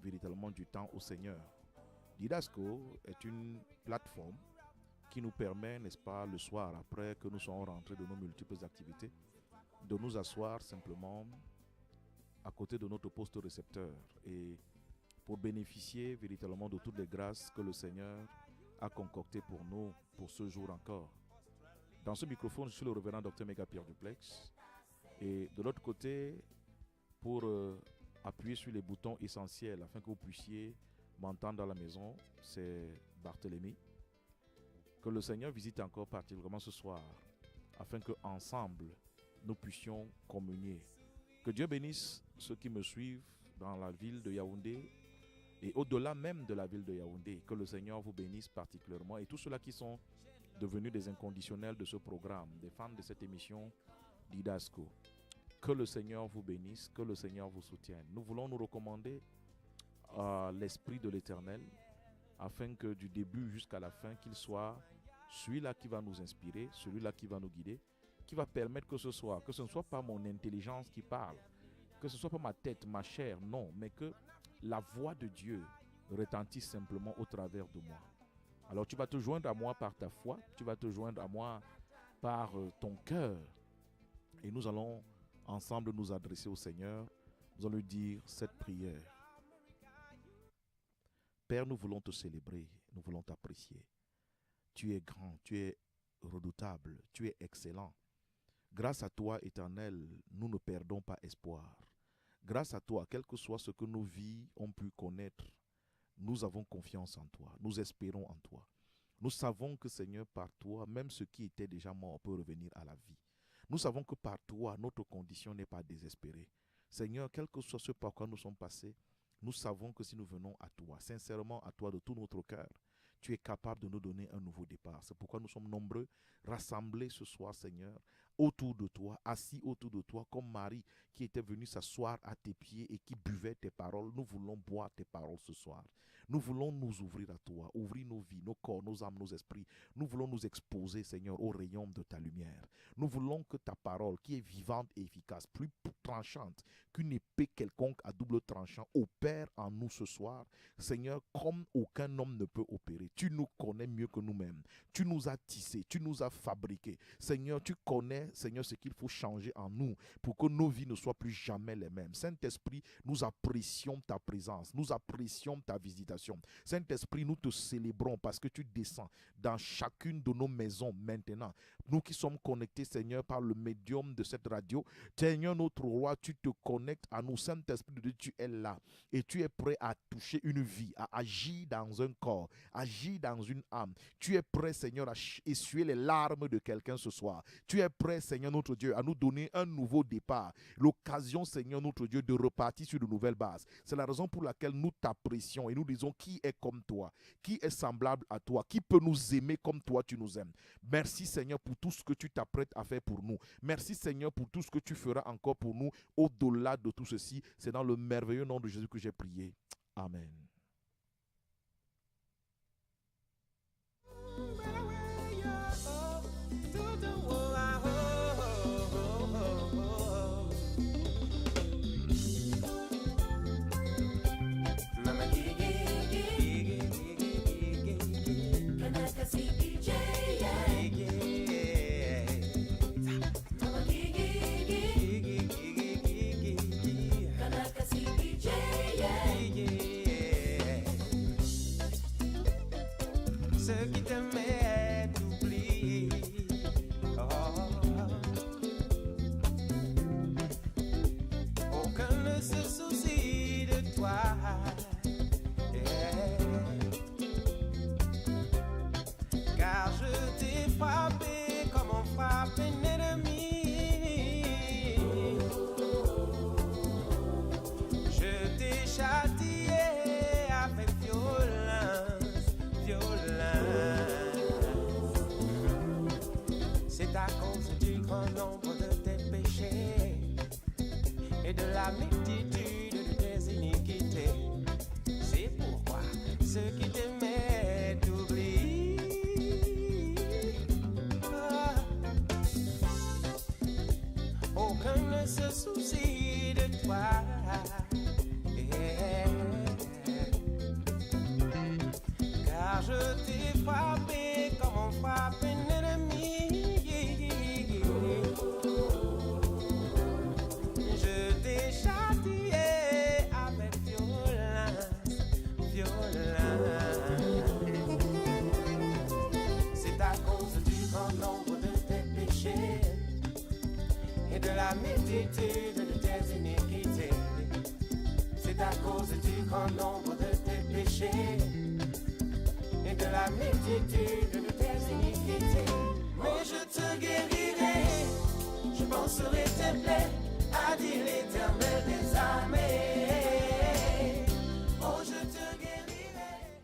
véritablement du temps au Seigneur. Didasco est une plateforme qui nous permet, n'est-ce pas, le soir, après que nous soyons rentrés de nos multiples activités, de nous asseoir simplement à côté de notre poste récepteur et pour bénéficier véritablement de toutes les grâces que le Seigneur a concoctées pour nous pour ce jour encore. Dans ce microphone, je suis le révérend Dr Méga Pierre Duplex et de l'autre côté, pour appuyer sur les boutons essentiels afin que vous puissiez m'entendre dans la maison, c'est Barthélemy. Que le Seigneur visite encore particulièrement ce soir afin qu'ensemble nous puissions communier. Que Dieu bénisse ceux qui me suivent dans la ville de Yaoundé et au-delà même de la ville de Yaoundé. Que le Seigneur vous bénisse particulièrement et tous ceux-là qui sont devenus des inconditionnels de ce programme, des fans de cette émission Didasco. Que le Seigneur vous bénisse, que le Seigneur vous soutienne. Nous voulons nous recommander à l'Esprit de l'Éternel afin que du début jusqu'à la fin, qu'il soit celui-là qui va nous inspirer, celui-là qui va nous guider, qui va permettre que ce ne soit pas mon intelligence qui parle, que ce ne soit pas ma tête, ma chair, non, mais que la voix de Dieu retentisse simplement au travers de moi. Alors tu vas te joindre à moi par ta foi, tu vas te joindre à moi par ton cœur et nous allons ensemble nous adresser au Seigneur. Nous allons lui dire cette prière. Père, nous voulons te célébrer, nous voulons t'apprécier. Tu es grand, tu es redoutable, tu es excellent. Grâce à toi, Éternel, nous ne perdons pas espoir. Grâce à toi, quel que soit ce que nos vies ont pu connaître, nous avons confiance en toi, nous espérons en toi. Nous savons que, Seigneur, par toi, même ce qui était déjà mort peut revenir à la vie. Nous savons que par toi, notre condition n'est pas désespérée. Seigneur, quel que soit ce par quoi nous sommes passés, nous savons que si nous venons à toi, sincèrement à toi de tout notre cœur, tu es capable de nous donner un nouveau départ. C'est pourquoi nous sommes nombreux, rassemblés ce soir, Seigneur, autour de toi, assis autour de toi, comme Marie qui était venue s'asseoir à tes pieds et qui buvait tes paroles. Nous voulons boire tes paroles ce soir. Nous voulons nous ouvrir à toi, ouvrir nos vies, nos corps, nos âmes, nos esprits. Nous voulons nous exposer, Seigneur, au rayon de ta lumière. Nous voulons que ta parole, qui est vivante et efficace, plus tranchante qu'une épée quelconque à double tranchant, opère en nous ce soir, Seigneur, comme aucun homme ne peut opérer. Tu nous connais mieux que nous-mêmes. Tu nous as tissés, tu nous as fabriqués. Seigneur, tu connais, Seigneur, ce qu'il faut changer en nous pour que nos vies ne soient plus jamais les mêmes. Saint-Esprit, nous apprécions ta présence, nous apprécions ta visitation. Saint-Esprit, nous te célébrons parce que tu descends dans chacune de nos maisons maintenant. Nous qui sommes connectés, Seigneur, par le médium de cette radio, Seigneur, notre roi, tu te connectes à nous. Saint-Esprit de Dieu, tu es là et tu es prêt à toucher une vie, à agir dans un corps, agir dans une âme. Tu es prêt, Seigneur, à essuyer les larmes de quelqu'un ce soir. Tu es prêt, Seigneur, notre Dieu, à nous donner un nouveau départ. L'occasion, Seigneur, notre Dieu, de repartir sur de nouvelles bases. C'est la raison pour laquelle nous t'apprécions et nous disons qui est comme toi, qui est semblable à toi, qui peut nous aimer comme toi tu nous aimes. Merci, Seigneur, pour tout ce que tu t'apprêtes à faire pour nous. Merci, Seigneur, pour tout ce que tu feras encore pour nous au-delà de tout ceci. C'est dans le merveilleux nom de Jésus que j'ai prié. Amen. Ce qui te met d'oublier, aucun ne se soucie de toi, car je t'ai frappé comme on frappe un ennemi, je t'ai châtié avec violence, c'est à cause du grand nombre de tes péchés et de la multitude de tes iniquités multitude de tes iniquités. C'est à cause du grand nombre de tes péchés et de la multitude de tes iniquités. Mais je te guérirai, je penserai tes plaies, a dit l'Éternel des armées. Oh, je te guérirai.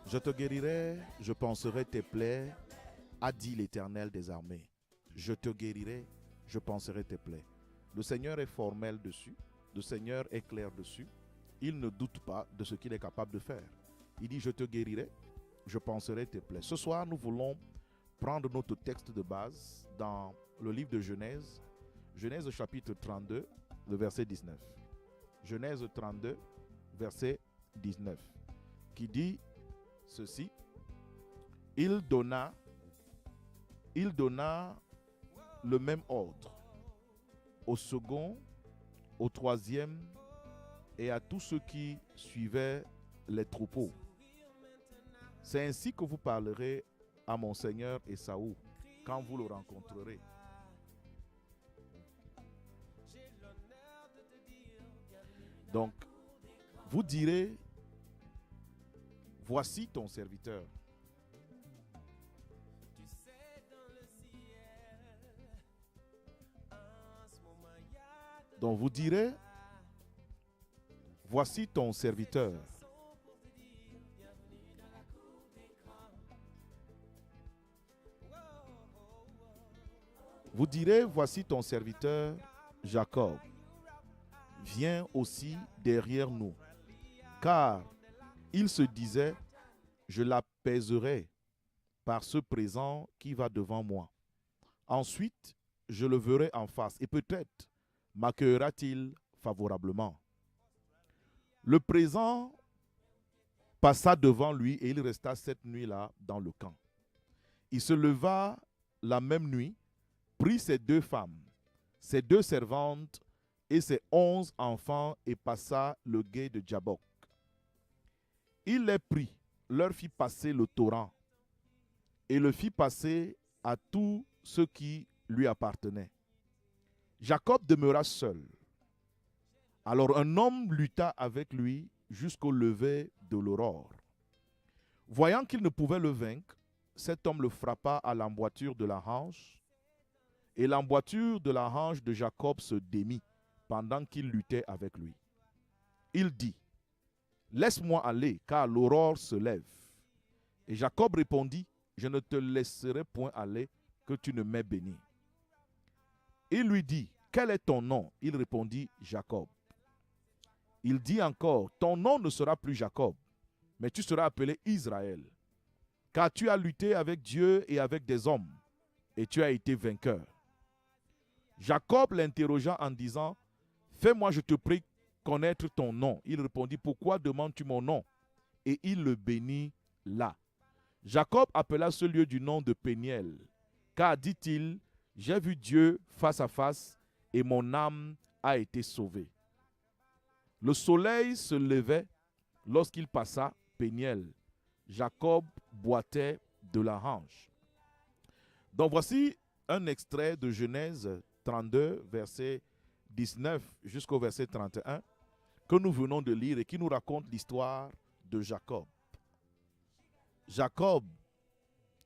Je te guérirai, je panserai tes plaies, a dit l'Éternel des armées. Je te guérirai, je panserai tes plaies. Le Seigneur est formel dessus, le Seigneur est clair dessus. Il ne doute pas de ce qu'il est capable de faire. Il dit, je te guérirai, je panserai tes plaies. Ce soir, nous voulons prendre notre texte de base dans le livre de Genèse, Genèse chapitre 32, le verset 19. Genèse 32, verset 19, qui dit ceci. Il donna le même ordre au second, au troisième et à tous ceux qui suivaient les troupeaux. C'est ainsi que vous parlerez à mon Seigneur Ésaü quand vous le rencontrerez. Donc, vous direz, voici ton serviteur. Donc vous direz, voici ton serviteur. Vous direz, voici ton serviteur Jacob. Viens aussi derrière nous, car il se disait, je l'apaiserai par ce présent qui va devant moi. Ensuite, je le verrai en face et peut-être m'accueillera-t-il favorablement. Le présent passa devant lui et il resta cette nuit-là dans le camp. Il se leva la même nuit, prit ses 2 femmes, ses 2 servantes et ses 11 enfants et passa le gué de Jabbok. Il les prit, leur fit passer le torrent et le fit passer à tous ceux qui lui appartenaient. Jacob demeura seul. Alors un homme lutta avec lui jusqu'au lever de l'aurore. Voyant qu'il ne pouvait le vaincre, cet homme le frappa à l'emboîture de la hanche, et l'emboîture de la hanche de Jacob se démit pendant qu'il luttait avec lui. Il dit, « Laisse-moi aller, car l'aurore se lève. » Et Jacob répondit, « Je ne te laisserai point aller, que tu ne m'aies béni. » Il lui dit, « Quel est ton nom ?» Il répondit, « Jacob. » Il dit encore, « Ton nom ne sera plus Jacob, mais tu seras appelé Israël, car tu as lutté avec Dieu et avec des hommes, et tu as été vainqueur. » Jacob l'interrogea en disant, « Fais-moi, je te prie, connaître ton nom. » Il répondit, « Pourquoi demandes-tu mon nom ?» Et il le bénit là. Jacob appela ce lieu du nom de Péniel, car, dit-il, « J'ai vu Dieu face à face, et mon âme a été sauvée. » Le soleil se levait lorsqu'il passa Péniel. Jacob boitait de la hanche. Donc voici un extrait de Genèse 32, verset 19 jusqu'au verset 31, que nous venons de lire et qui nous raconte l'histoire de Jacob. Jacob,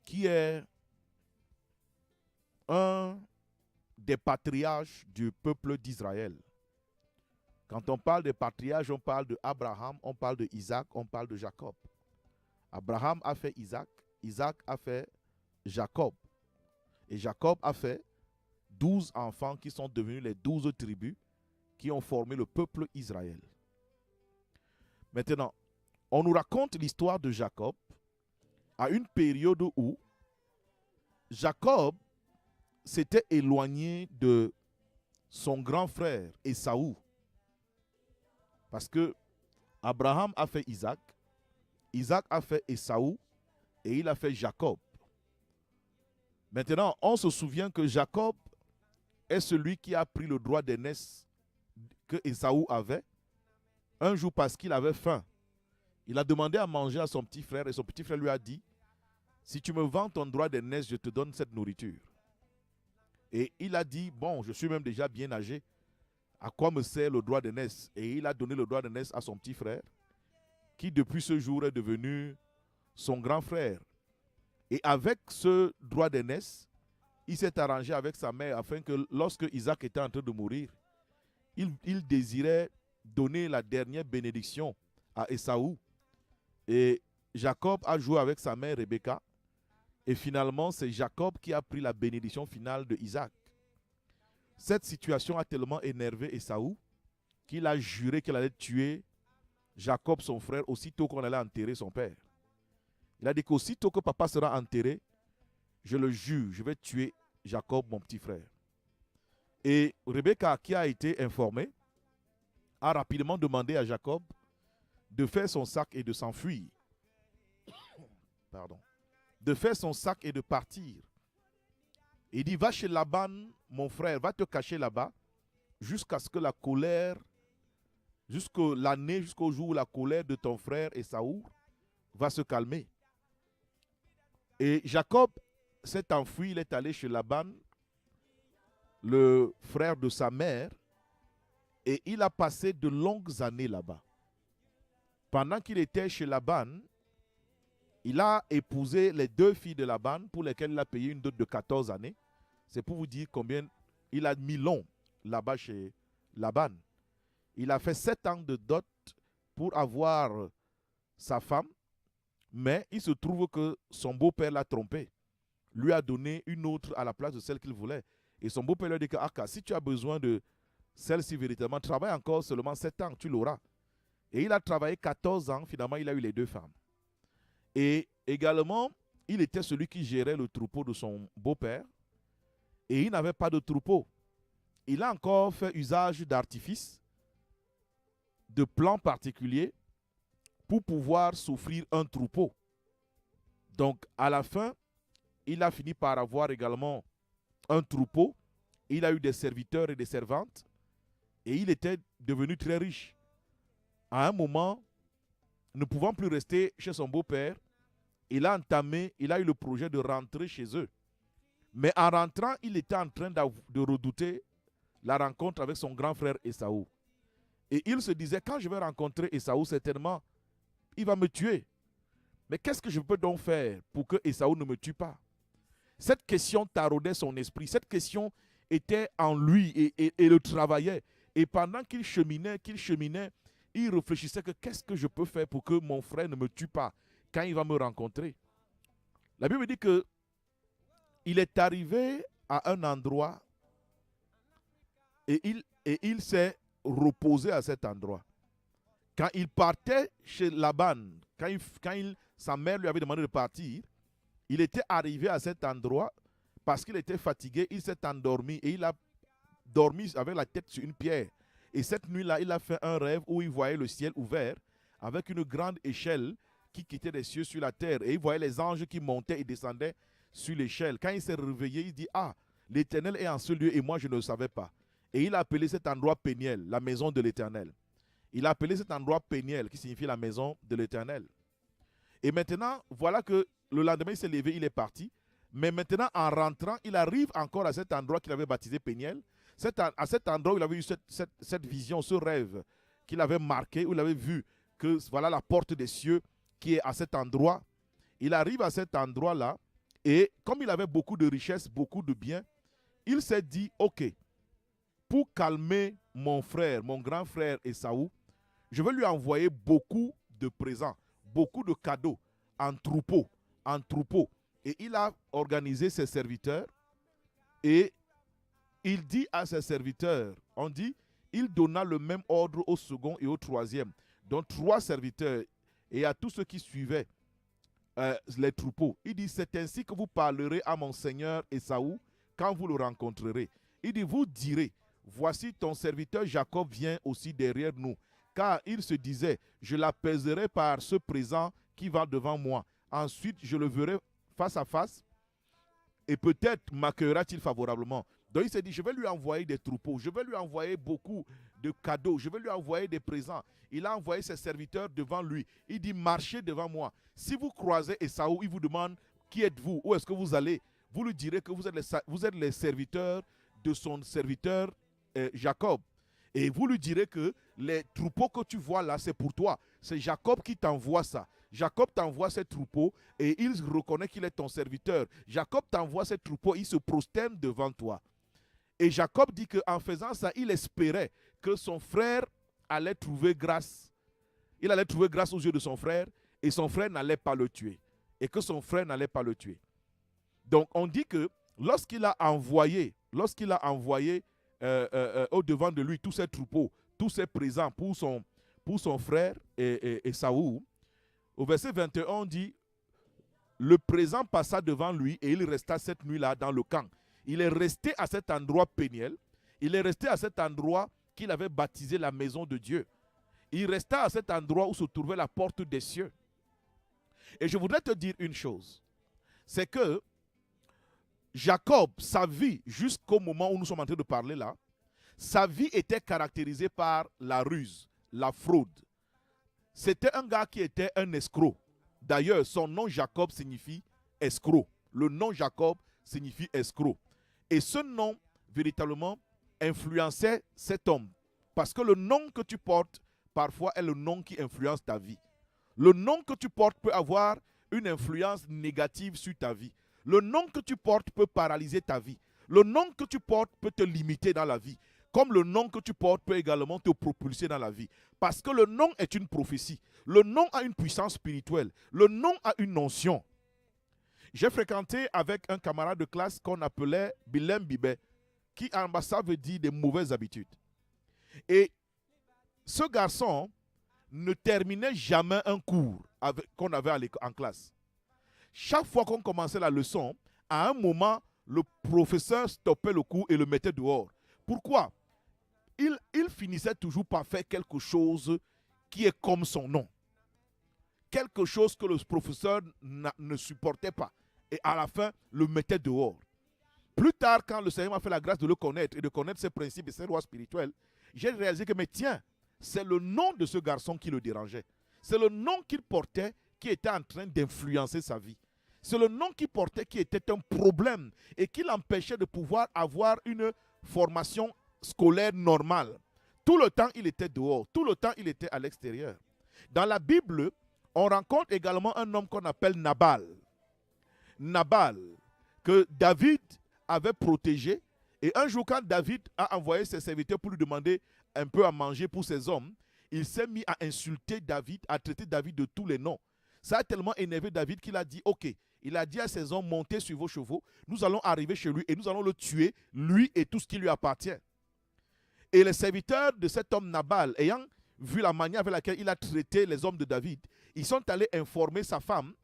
qui est un des patriarches du peuple d'Israël. Quand on parle des patriarches, on parle de Abraham, on parle de Isaac, on parle de Jacob. Abraham a fait Isaac, Isaac a fait Jacob. Et Jacob a fait 12 enfants qui sont devenus les 12 tribus qui ont formé le peuple Israël. Maintenant, on nous raconte l'histoire de Jacob à une période où Jacob s'était éloigné de son grand frère Ésaü. Parce que Abraham a fait Isaac, Isaac a fait Ésaü et il a fait Jacob. Maintenant, on se souvient que Jacob est celui qui a pris le droit d'aînesse que Ésaü avait. Un jour, parce qu'il avait faim, il a demandé à manger à son petit frère et son petit frère lui a dit, « Si tu me vends ton droit d'aînesse, je te donne cette nourriture. » Et il a dit, bon, je suis même déjà bien âgé. À quoi me sert le droit d'aînesse? Et il a donné le droit d'aînesse à son petit frère, qui depuis ce jour est devenu son grand frère. Et avec ce droit d'aînesse, il s'est arrangé avec sa mère afin que lorsque Isaac était en train de mourir, il désirait donner la dernière bénédiction à Ésaü. Et Jacob a joué avec sa mère Rebecca. Et finalement, c'est Jacob qui a pris la bénédiction finale de Isaac. Cette situation a tellement énervé Ésaü qu'il a juré qu'il allait tuer Jacob, son frère, aussitôt qu'on allait enterrer son père. Il a dit qu'aussitôt que papa sera enterré, je le jure, je vais tuer Jacob, mon petit frère. Et Rebecca, qui a été informée, a rapidement demandé à Jacob de faire son sac et de s'enfuir. Pardon. De faire son sac et de partir. Il dit, va chez Laban, mon frère, va te cacher là-bas, jusqu'à ce que la colère, jusqu'au jour où la colère de ton frère Ésaü va se calmer. Et Jacob s'est enfui, il est allé chez Laban, le frère de sa mère, et il a passé de longues années là-bas. Pendant qu'il était chez Laban, il a épousé les 2 filles de Laban pour lesquelles il a payé une dot de 14 années. C'est pour vous dire combien il a mis long là-bas chez Laban. Il a fait 7 ans de dot pour avoir sa femme, mais il se trouve que son beau-père l'a trompé. Lui a donné une autre à la place de celle qu'il voulait. Et son beau-père lui a dit que si tu as besoin de celle-ci véritablement, travaille encore seulement 7 ans, tu l'auras. Et il a travaillé 14 ans, finalement il a eu les 2 femmes. Et également, il était celui qui gérait le troupeau de son beau-père. Et il n'avait pas de troupeau. Il a encore fait usage d'artifices, de plans particuliers, pour pouvoir s'offrir un troupeau. Donc, à la fin, il a fini par avoir également un troupeau. Il a eu des serviteurs et des servantes. Et il était devenu très riche. À un moment, ne pouvant plus rester chez son beau-père, il a eu le projet de rentrer chez eux. Mais en rentrant, il était en train de redouter la rencontre avec son grand frère Ésaü. Et il se disait, quand je vais rencontrer Ésaü, certainement, il va me tuer. Mais qu'est-ce que je peux donc faire pour que Ésaü ne me tue pas? Cette question taraudait son esprit. Cette question était en lui et le travaillait. Et pendant qu'il cheminait, il réfléchissait que qu'est-ce que je peux faire pour que mon frère ne me tue pas quand il va me rencontrer. La Bible dit que il est arrivé à un endroit et il s'est reposé à cet endroit. Quand il partait chez Laban, sa mère lui avait demandé de partir, il était arrivé à cet endroit parce qu'il était fatigué, il s'est endormi et il a dormi avec la tête sur une pierre. Et cette nuit-là, il a fait un rêve où il voyait le ciel ouvert avec une grande échelle qui quittait les cieux sur la terre. Et il voyait les anges qui montaient et descendaient sur l'échelle. Quand il s'est réveillé, il dit, l'Éternel est en ce lieu et moi je ne le savais pas. Et il a appelé cet endroit Péniel, la maison de l'Éternel. Il a appelé cet endroit Péniel, qui signifie la maison de l'Éternel. Et maintenant, voilà que le lendemain, il s'est levé, il est parti. Mais maintenant, en rentrant, il arrive encore à cet endroit qu'il avait baptisé Péniel. À cet endroit où il avait eu cette vision, ce rêve qu'il avait marqué, où il avait vu que voilà la porte des cieux qui est à cet endroit. Il arrive à cet endroit-là et comme il avait beaucoup de richesses, beaucoup de biens, il s'est dit, ok, pour calmer mon frère, mon grand frère Ésaü, je vais lui envoyer beaucoup de présents, beaucoup de cadeaux en troupeau. Et il a organisé ses serviteurs et il dit à ses serviteurs, on dit, il donna le même ordre au second et au troisième. Donc 3 serviteurs et à tous ceux qui suivaient les troupeaux. Il dit, c'est ainsi que vous parlerez à mon seigneur Ésaü quand vous le rencontrerez. Il dit, vous direz, voici ton serviteur Jacob vient aussi derrière nous. Car il se disait, je l'apaiserai par ce présent qui va devant moi. Ensuite, je le verrai face à face et peut-être m'accueillera-t-il favorablement. Donc il s'est dit, je vais lui envoyer des troupeaux, je vais lui envoyer beaucoup de cadeaux, je vais lui envoyer des présents. Il a envoyé ses serviteurs devant lui. Il dit, marchez devant moi. Si vous croisez Ésaü, il vous demande, qui êtes-vous? Où est-ce que vous allez? vous lui direz que vous êtes les serviteurs de son serviteur Jacob. Et vous lui direz que les troupeaux que tu vois là, c'est pour toi. C'est Jacob qui t'envoie ça. Jacob t'envoie ces troupeaux et il reconnaît qu'il est ton serviteur. Jacob t'envoie ces troupeaux, il se prosterne devant toi. Et Jacob dit qu'en faisant ça, il espérait que son frère allait trouver grâce. Il allait trouver grâce aux yeux de son frère et son frère n'allait pas le tuer. Et que son frère n'allait pas le tuer. Donc on dit que lorsqu'il a envoyé au-devant de lui tous ces troupeaux, tous ces présents pour son frère et Saoul, au verset 21, on dit, le présent passa devant lui et il resta cette nuit-là dans le camp. Il est resté à cet endroit Péniel, il est resté à cet endroit qu'il avait baptisé la maison de Dieu. Il resta à cet endroit où se trouvait la porte des cieux. Et je voudrais te dire une chose, c'est que Jacob, sa vie, jusqu'au moment où nous sommes en train de parler là, sa vie était caractérisée par la ruse, la fraude. C'était un gars qui était un escroc. D'ailleurs, son nom Jacob signifie escroc. Le nom Jacob signifie escroc. Et ce nom, véritablement, influençait cet homme. Parce que le nom que tu portes, parfois, est le nom qui influence ta vie. Le nom que tu portes peut avoir une influence négative sur ta vie. Le nom que tu portes peut paralyser ta vie. Le nom que tu portes peut te limiter dans la vie. Comme le nom que tu portes peut également te propulser dans la vie. Parce que le nom est une prophétie. Le nom a une puissance spirituelle. Le nom a une notion. J'ai fréquenté avec un camarade de classe qu'on appelait Bilem Bibé, qui en bas ça veut dire des mauvaises habitudes. Et ce garçon ne terminait jamais un cours qu'on avait en classe. Chaque fois qu'on commençait la leçon, à un moment, le professeur stoppait le cours et le mettait dehors. Pourquoi? Il finissait toujours par faire quelque chose qui est comme son nom. Quelque chose que le professeur ne supportait pas. Et à la fin, le mettait dehors. Plus tard, quand le Seigneur m'a fait la grâce de le connaître et de connaître ses principes et ses lois spirituelles, j'ai réalisé que, mais tiens, c'est le nom de ce garçon qui le dérangeait. C'est le nom qu'il portait qui était en train d'influencer sa vie. C'est le nom qu'il portait qui était un problème et qui l'empêchait de pouvoir avoir une formation scolaire normale. Tout le temps, il était dehors. Tout le temps, il était à l'extérieur. Dans la Bible, on rencontre également un homme qu'on appelle Nabal. Nabal, que David avait protégé. Et un jour, quand David a envoyé ses serviteurs pour lui demander un peu à manger pour ses hommes, il s'est mis à insulter David, à traiter David de tous les noms. Ça a tellement énervé David qu'il a dit, ok, il a dit à ses hommes, montez sur vos chevaux, nous allons arriver chez lui et nous allons le tuer, lui et tout ce qui lui appartient. Et les serviteurs de cet homme Nabal, ayant vu la manière avec laquelle il a traité les hommes de David, ils sont allés informer sa femme,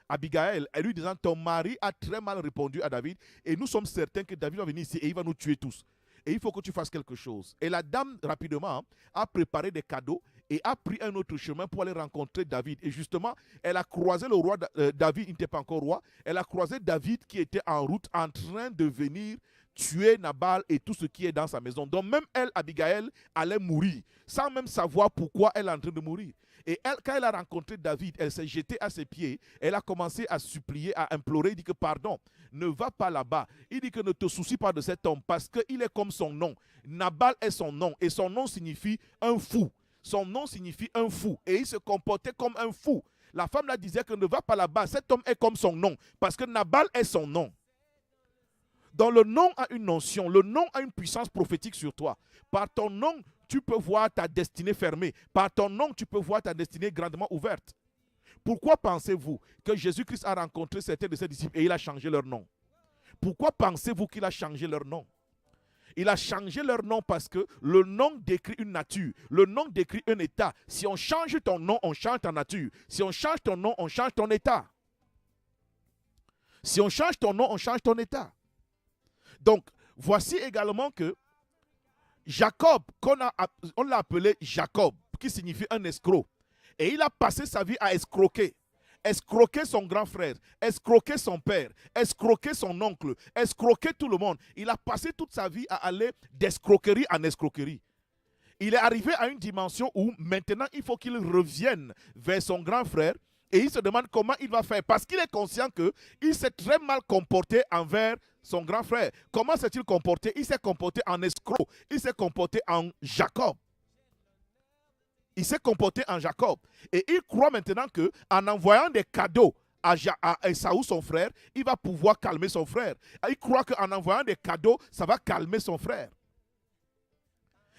Abigail, elle lui disant, ton mari a très mal répondu à David et nous sommes certains que David va venir ici et il va nous tuer tous. Et il faut que tu fasses quelque chose. Et la dame, rapidement, a préparé des cadeaux et a pris un autre chemin pour aller rencontrer David. Et justement, elle a croisé le roi David, il n'était pas encore roi. Elle a croisé David qui était en route en train de venir tuer Nabal et tout ce qui est dans sa maison. Donc même elle, Abigail, allait mourir sans même savoir pourquoi elle est en train de mourir. Et elle, quand elle a rencontré David, elle s'est jetée à ses pieds. Elle a commencé à supplier, à implorer. Il dit que pardon, ne va pas là-bas. Il dit que ne te soucie pas de cet homme parce qu'il est comme son nom. Nabal est son nom et son nom signifie un fou. Son nom signifie un fou et il se comportait comme un fou. La femme la disait que ne va pas là-bas. Cet homme est comme son nom parce que Nabal est son nom. Donc le nom a une notion, le nom a une puissance prophétique sur toi. Par ton nom, tu peux voir ta destinée fermée. Par ton nom, tu peux voir ta destinée grandement ouverte. Pourquoi pensez-vous que Jésus-Christ a rencontré certains de ses disciples et il a changé leur nom? Pourquoi pensez-vous qu'il a changé leur nom? Il a changé leur nom parce que le nom décrit une nature. Le nom décrit un état. Si on change ton nom, on change ta nature. Si on change ton nom, on change ton état. Si on change ton nom, on change ton état. Donc, voici également que Jacob, on l'a appelé Jacob, qui signifie un escroc. Et il a passé sa vie à escroquer. Escroquer son grand frère, escroquer son père, escroquer son oncle, escroquer tout le monde. Il a passé toute sa vie à aller d'escroquerie en escroquerie. Il est arrivé à une dimension où maintenant il faut qu'il revienne vers son grand frère Et il se demande comment il va faire. Parce qu'il est conscient qu'il s'est très mal comporté envers son grand frère. Comment s'est-il comporté? Il s'est comporté en escroc. Il s'est comporté en Jacob. Il s'est comporté en Jacob. Et il croit maintenant qu'en envoyant des cadeaux à Esaü, son frère, il va pouvoir calmer son frère. Il croit qu'en envoyant des cadeaux, ça va calmer son frère.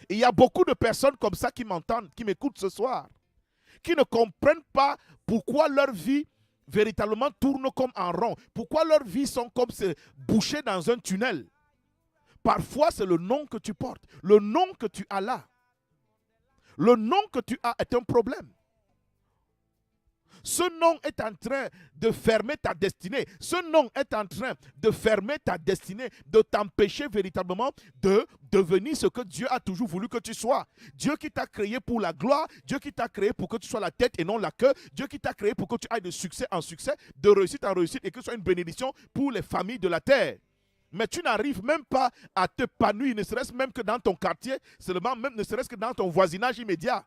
Et il y a beaucoup de personnes comme ça qui m'entendent, qui m'écoutent ce soir, qui ne comprennent pas pourquoi leur vie véritablement tourne comme en rond. Pourquoi leurs vies sont comme bouchées dans un tunnel. Parfois, c'est le nom que tu portes. Le nom que tu as là. Le nom que tu as est un problème. Ce nom est en train de fermer ta destinée. Ce nom est en train de fermer ta destinée, de t'empêcher véritablement de devenir ce que Dieu a toujours voulu que tu sois. Dieu qui t'a créé pour la gloire, Dieu qui t'a créé pour que tu sois la tête et non la queue, Dieu qui t'a créé pour que tu ailles de succès en succès, de réussite en réussite et que ce soit une bénédiction pour les familles de la terre. Mais tu n'arrives même pas à t'épanouir, ne serait-ce même que dans ton quartier, seulement même ne serait-ce que dans ton voisinage immédiat.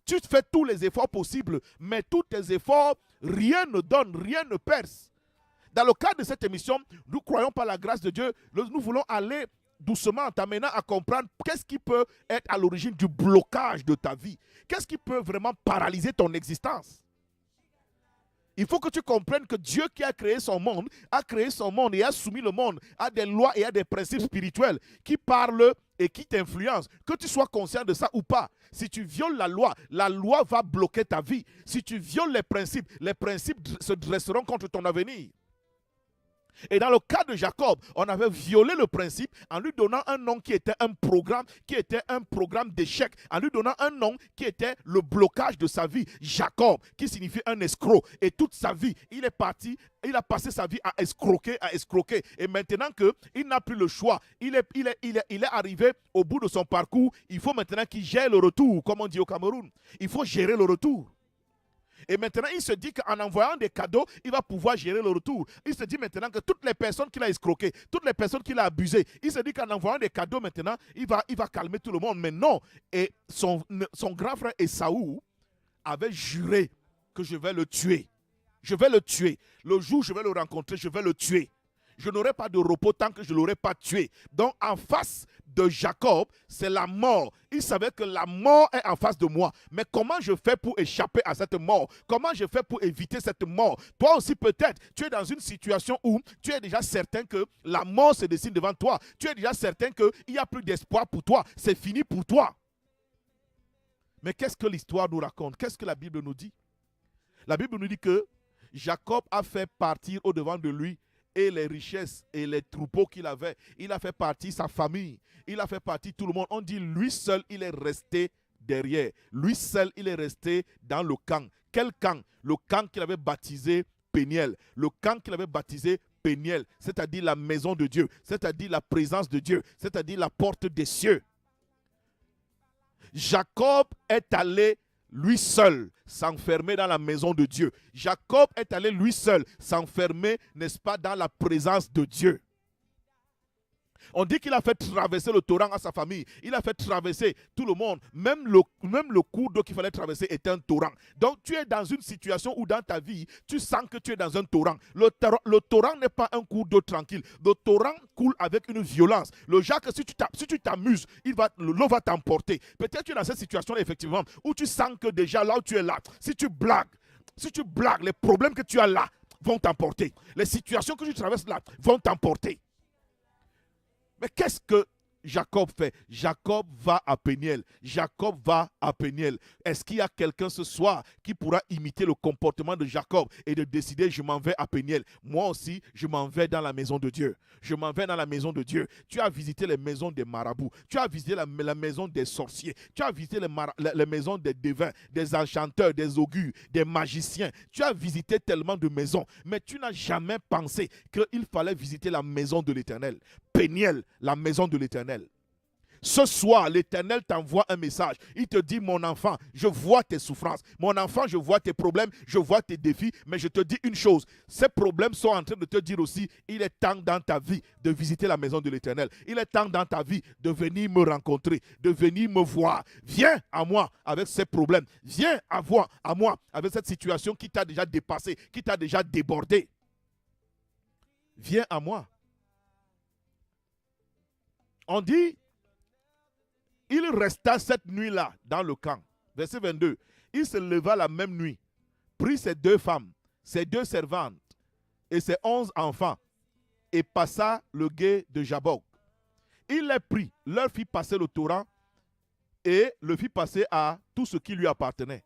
Tu fais tous les efforts possibles, mais tous tes efforts, rien ne donne, rien ne perce. Dans le cadre de cette émission, nous croyons par la grâce de Dieu, nous voulons aller doucement en t'amenant à comprendre qu'est-ce qui peut être à l'origine du blocage de ta vie. Qu'est-ce qui peut vraiment paralyser ton existence. Il faut que tu comprennes que Dieu qui a créé son monde et a soumis le monde à des lois et à des principes spirituels qui parlent et qui t'influencent. Que tu sois conscient de ça ou pas. Si tu violes la loi va bloquer ta vie. Si tu violes les principes se dresseront contre ton avenir. Et dans le cas de Jacob, on avait violé le principe en lui donnant un nom qui était un programme d'échec, en lui donnant un nom qui était le blocage de sa vie. Jacob, qui signifie un escroc. Et toute sa vie, il a passé sa vie à escroquer. Et maintenant qu'il n'a plus le choix, il est arrivé au bout de son parcours, il faut maintenant qu'il gère le retour, comme on dit au Cameroun. Il faut gérer le retour. Et maintenant, il se dit qu'en envoyant des cadeaux, il va pouvoir gérer le retour. Il se dit maintenant que toutes les personnes qu'il a escroquées, toutes les personnes qu'il a abusées, il se dit qu'en envoyant des cadeaux maintenant, il va calmer tout le monde. Mais non. Et son grand frère Esaü avait juré que je vais le tuer. Je vais le tuer. Le jour où je vais le rencontrer, je vais le tuer. Je n'aurai pas de repos tant que je ne l'aurai pas tué. Donc en face de Jacob, c'est la mort. Il savait que la mort est en face de moi. Mais comment je fais pour échapper à cette mort? Comment je fais pour éviter cette mort? Toi aussi peut-être, tu es dans une situation où tu es déjà certain que la mort se dessine devant toi. Tu es déjà certain qu'il n'y a plus d'espoir pour toi. C'est fini pour toi. Mais qu'est-ce que l'histoire nous raconte? Qu'est-ce que la Bible nous dit? La Bible nous dit que Jacob a fait partir au-devant de lui et les richesses et les troupeaux qu'il avait. Il a fait partie sa famille. Il a fait partie tout le monde. On dit lui seul, il est resté derrière. Lui seul, il est resté dans le camp. Quel camp? Le camp qu'il avait baptisé Péniel. Le camp qu'il avait baptisé Péniel, c'est-à-dire la maison de Dieu, c'est-à-dire la présence de Dieu, c'est-à-dire la porte des cieux. Jacob est allé lui seul s'enfermer dans la maison de Dieu. Jacob est allé lui seul s'enfermer, n'est-ce pas, dans la présence de Dieu. On dit qu'il a fait traverser le torrent à sa famille. Il a fait traverser tout le monde. Même le cours d'eau qu'il fallait traverser était un torrent. Donc tu es dans une situation où dans ta vie, tu sens que tu es dans un torrent. Le torrent n'est pas un cours d'eau tranquille. Le torrent coule avec une violence. Le genre que si tu t'amuses, l'eau va t'emporter. Peut-être tu es dans cette situation effectivement où tu sens que déjà là où tu es là, si tu blagues, les problèmes que tu as là vont t'emporter. Les situations que tu traverses là vont t'emporter. Mais qu'est-ce que Jacob fait? Jacob va à Péniel. Jacob va à Péniel. Est-ce qu'il y a quelqu'un ce soir qui pourra imiter le comportement de Jacob et de décider je m'en vais à Péniel? Moi aussi, je m'en vais dans la maison de Dieu. Je m'en vais dans la maison de Dieu. Tu as visité les maisons des marabouts. Tu as visité la maison des sorciers. Tu as visité les maisons des devins, des enchanteurs, des augures, des magiciens. Tu as visité tellement de maisons. Mais tu n'as jamais pensé qu'il fallait visiter la maison de l'Éternel. Péniel, la maison de l'Éternel. Ce soir, l'Éternel t'envoie un message. Il te dit, mon enfant, je vois tes souffrances. Mon enfant, je vois tes problèmes, je vois tes défis. Mais je te dis une chose, ces problèmes sont en train de te dire aussi, il est temps dans ta vie de visiter la maison de l'Éternel. Il est temps dans ta vie de venir me rencontrer, de venir me voir. Viens à moi avec ces problèmes. Viens à moi avec cette situation qui t'a déjà dépassé, qui t'a déjà débordé. Viens à moi. On dit, il resta cette nuit-là dans le camp. Verset 22. Il se leva la même nuit, prit ses 2 femmes, ses 2 servantes et ses 11 enfants et passa le gué de Jabok. Il les prit, leur fit passer le torrent et le fit passer à tout ce qui lui appartenait.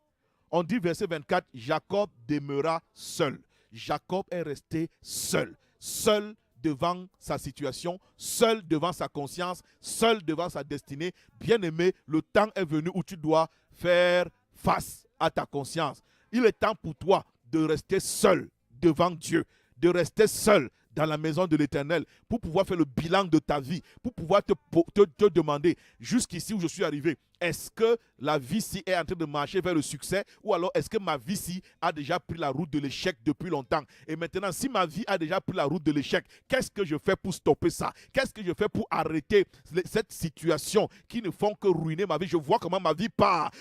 On dit verset 24, Jacob demeura seul. Jacob est resté seul. Seul devant sa situation, seul devant sa conscience, seul devant sa destinée. Bien-aimé, le temps est venu où tu dois faire face à ta conscience. Il est temps pour toi de rester seul devant Dieu, de rester seul dans la maison de l'Éternel pour pouvoir faire le bilan de ta vie, pour pouvoir te demander jusqu'ici où je suis arrivé, est-ce que la vie-ci est en train de marcher vers le succès ou alors est-ce que ma vie-ci a déjà pris la route de l'échec depuis longtemps? Et maintenant, si ma vie a déjà pris la route de l'échec, qu'est-ce que je fais pour stopper ça? Qu'est-ce que je fais pour arrêter cette situation qui ne font que ruiner ma vie? Je vois comment ma vie part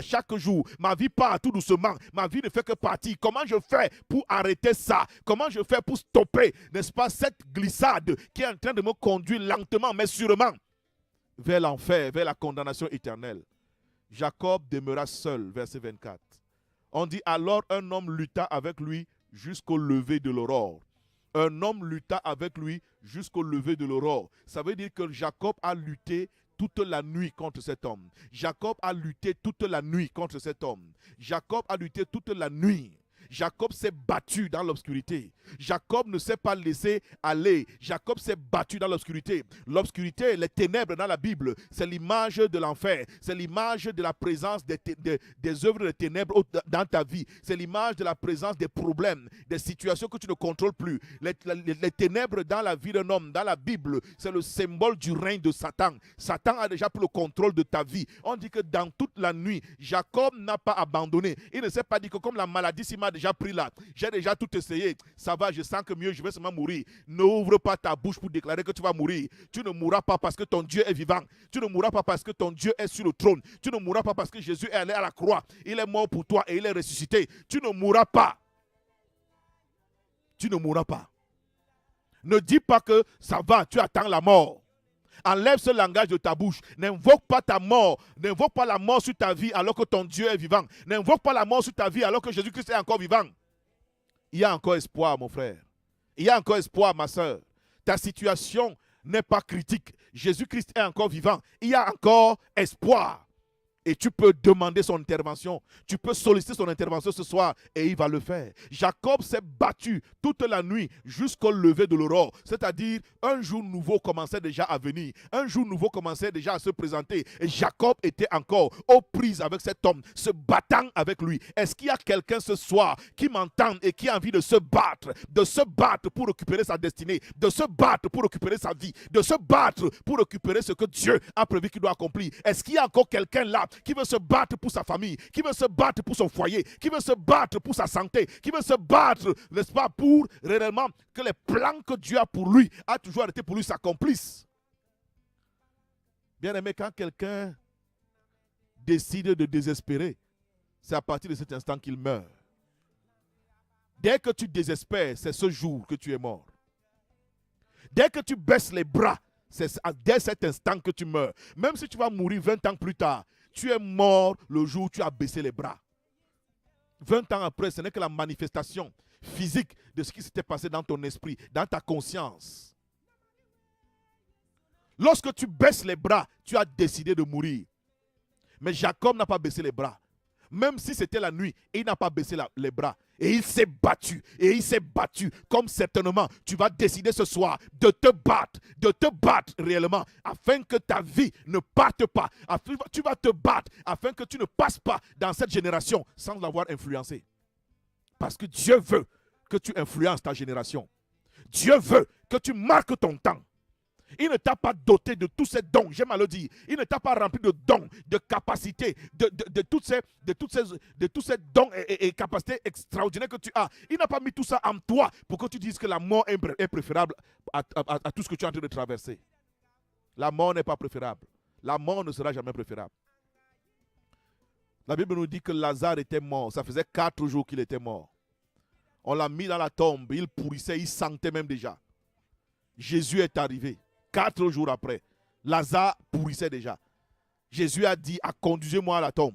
chaque jour, ma vie part tout doucement, ma vie ne fait que partir. Comment je fais pour arrêter ça? Comment je fais pour stopper, n'est-ce pas, cette glissade qui est en train de me conduire lentement mais sûrement vers l'enfer, vers la condamnation éternelle? Jacob demeura seul, verset 24. On dit, alors un homme lutta avec lui jusqu'au lever de l'aurore. Un homme lutta avec lui jusqu'au lever de l'aurore. Ça veut dire que Jacob a lutté toute la nuit contre cet homme. Jacob a lutté toute la nuit contre cet homme. Jacob a lutté toute la nuit. Jacob s'est battu dans l'obscurité. Jacob ne s'est pas laissé aller. Jacob s'est battu dans l'obscurité. L'obscurité, les ténèbres dans la Bible, c'est l'image de l'enfer. C'est l'image de la présence des œuvres de ténèbres dans ta vie. C'est l'image de la présence des problèmes, des situations que tu ne contrôles plus. Les ténèbres dans la vie d'un homme, dans la Bible, c'est le symbole du règne de Satan. Satan a déjà pris le contrôle de ta vie. On dit que dans toute la nuit, Jacob n'a pas abandonné. Il ne s'est pas dit que comme la maladie s'y m'a déjà pris là, j'ai déjà tout essayé, ça va, je sens que mieux, je vais seulement mourir. N'ouvre pas ta bouche pour déclarer que tu vas mourir. Tu ne mourras pas parce que ton Dieu est vivant. Tu ne mourras pas parce que ton Dieu est sur le trône. Tu ne mourras pas parce que Jésus est allé à la croix. Il est mort pour toi et il est ressuscité. Tu ne mourras pas. Tu ne mourras pas. Ne dis pas que ça va, tu attends la mort. Enlève ce langage de ta bouche. N'invoque pas ta mort. N'invoque pas la mort sur ta vie alors que ton Dieu est vivant. N'invoque pas la mort sur ta vie alors que Jésus-Christ est encore vivant. Il y a encore espoir, mon frère. Il y a encore espoir, ma soeur. Ta situation n'est pas critique. Jésus-Christ est encore vivant. Il y a encore espoir. Et tu peux demander son intervention. Tu peux solliciter son intervention ce soir et il va le faire. Jacob s'est battu toute la nuit jusqu'au lever de l'aurore. C'est-à-dire, un jour nouveau commençait déjà à venir. Un jour nouveau commençait déjà à se présenter. Et Jacob était encore aux prises avec cet homme, se battant avec lui. Est-ce qu'il y a quelqu'un ce soir qui m'entend et qui a envie de se battre pour récupérer sa destinée, de se battre pour récupérer sa vie, de se battre pour récupérer ce que Dieu a prévu qu'il doit accomplir? Est-ce qu'il y a encore quelqu'un là qui veut se battre pour sa famille, qui veut se battre pour son foyer, qui veut se battre pour sa santé, qui veut se battre, n'est-ce pas, pour réellement que les plans que Dieu a pour lui, a toujours été pour lui, s'accomplissent? Bien aimé, quand quelqu'un décide de désespérer, c'est à partir de cet instant qu'il meurt. Dès que tu désespères, c'est ce jour que tu es mort. Dès que tu baisses les bras, c'est dès cet instant que tu meurs. Même si tu vas mourir 20 ans plus tard, tu es mort le jour où tu as baissé les bras. 20 ans après, ce n'est que la manifestation physique de ce qui s'était passé dans ton esprit, dans ta conscience. Lorsque tu baisses les bras, tu as décidé de mourir. Mais Jacob n'a pas baissé les bras. Même si c'était la nuit, il n'a pas baissé les bras. Et il s'est battu. Et il s'est battu. Comme certainement, tu vas décider ce soir de te battre réellement, afin que ta vie ne parte pas. Tu vas te battre afin que tu ne passes pas dans cette génération sans l'avoir influencé. Parce que Dieu veut que tu influences ta génération. Dieu veut que tu marques ton temps. Il ne t'a pas doté de tous ces dons, j'aime à le dire. Il ne t'a pas rempli de dons, de capacités, de tous ces dons et capacités extraordinaires que tu as. Il n'a pas mis tout ça en toi pour que tu dises que la mort est préférable à tout ce que tu es en train de traverser. La mort n'est pas préférable. La mort ne sera jamais préférable. La Bible nous dit que Lazare était mort. Ça faisait 4 jours qu'il était mort. On l'a mis dans la tombe. Il pourrissait, il sentait même déjà. Jésus est arrivé. 4 jours après, Lazare pourrissait déjà. Jésus a dit, conduisez-moi à la tombe.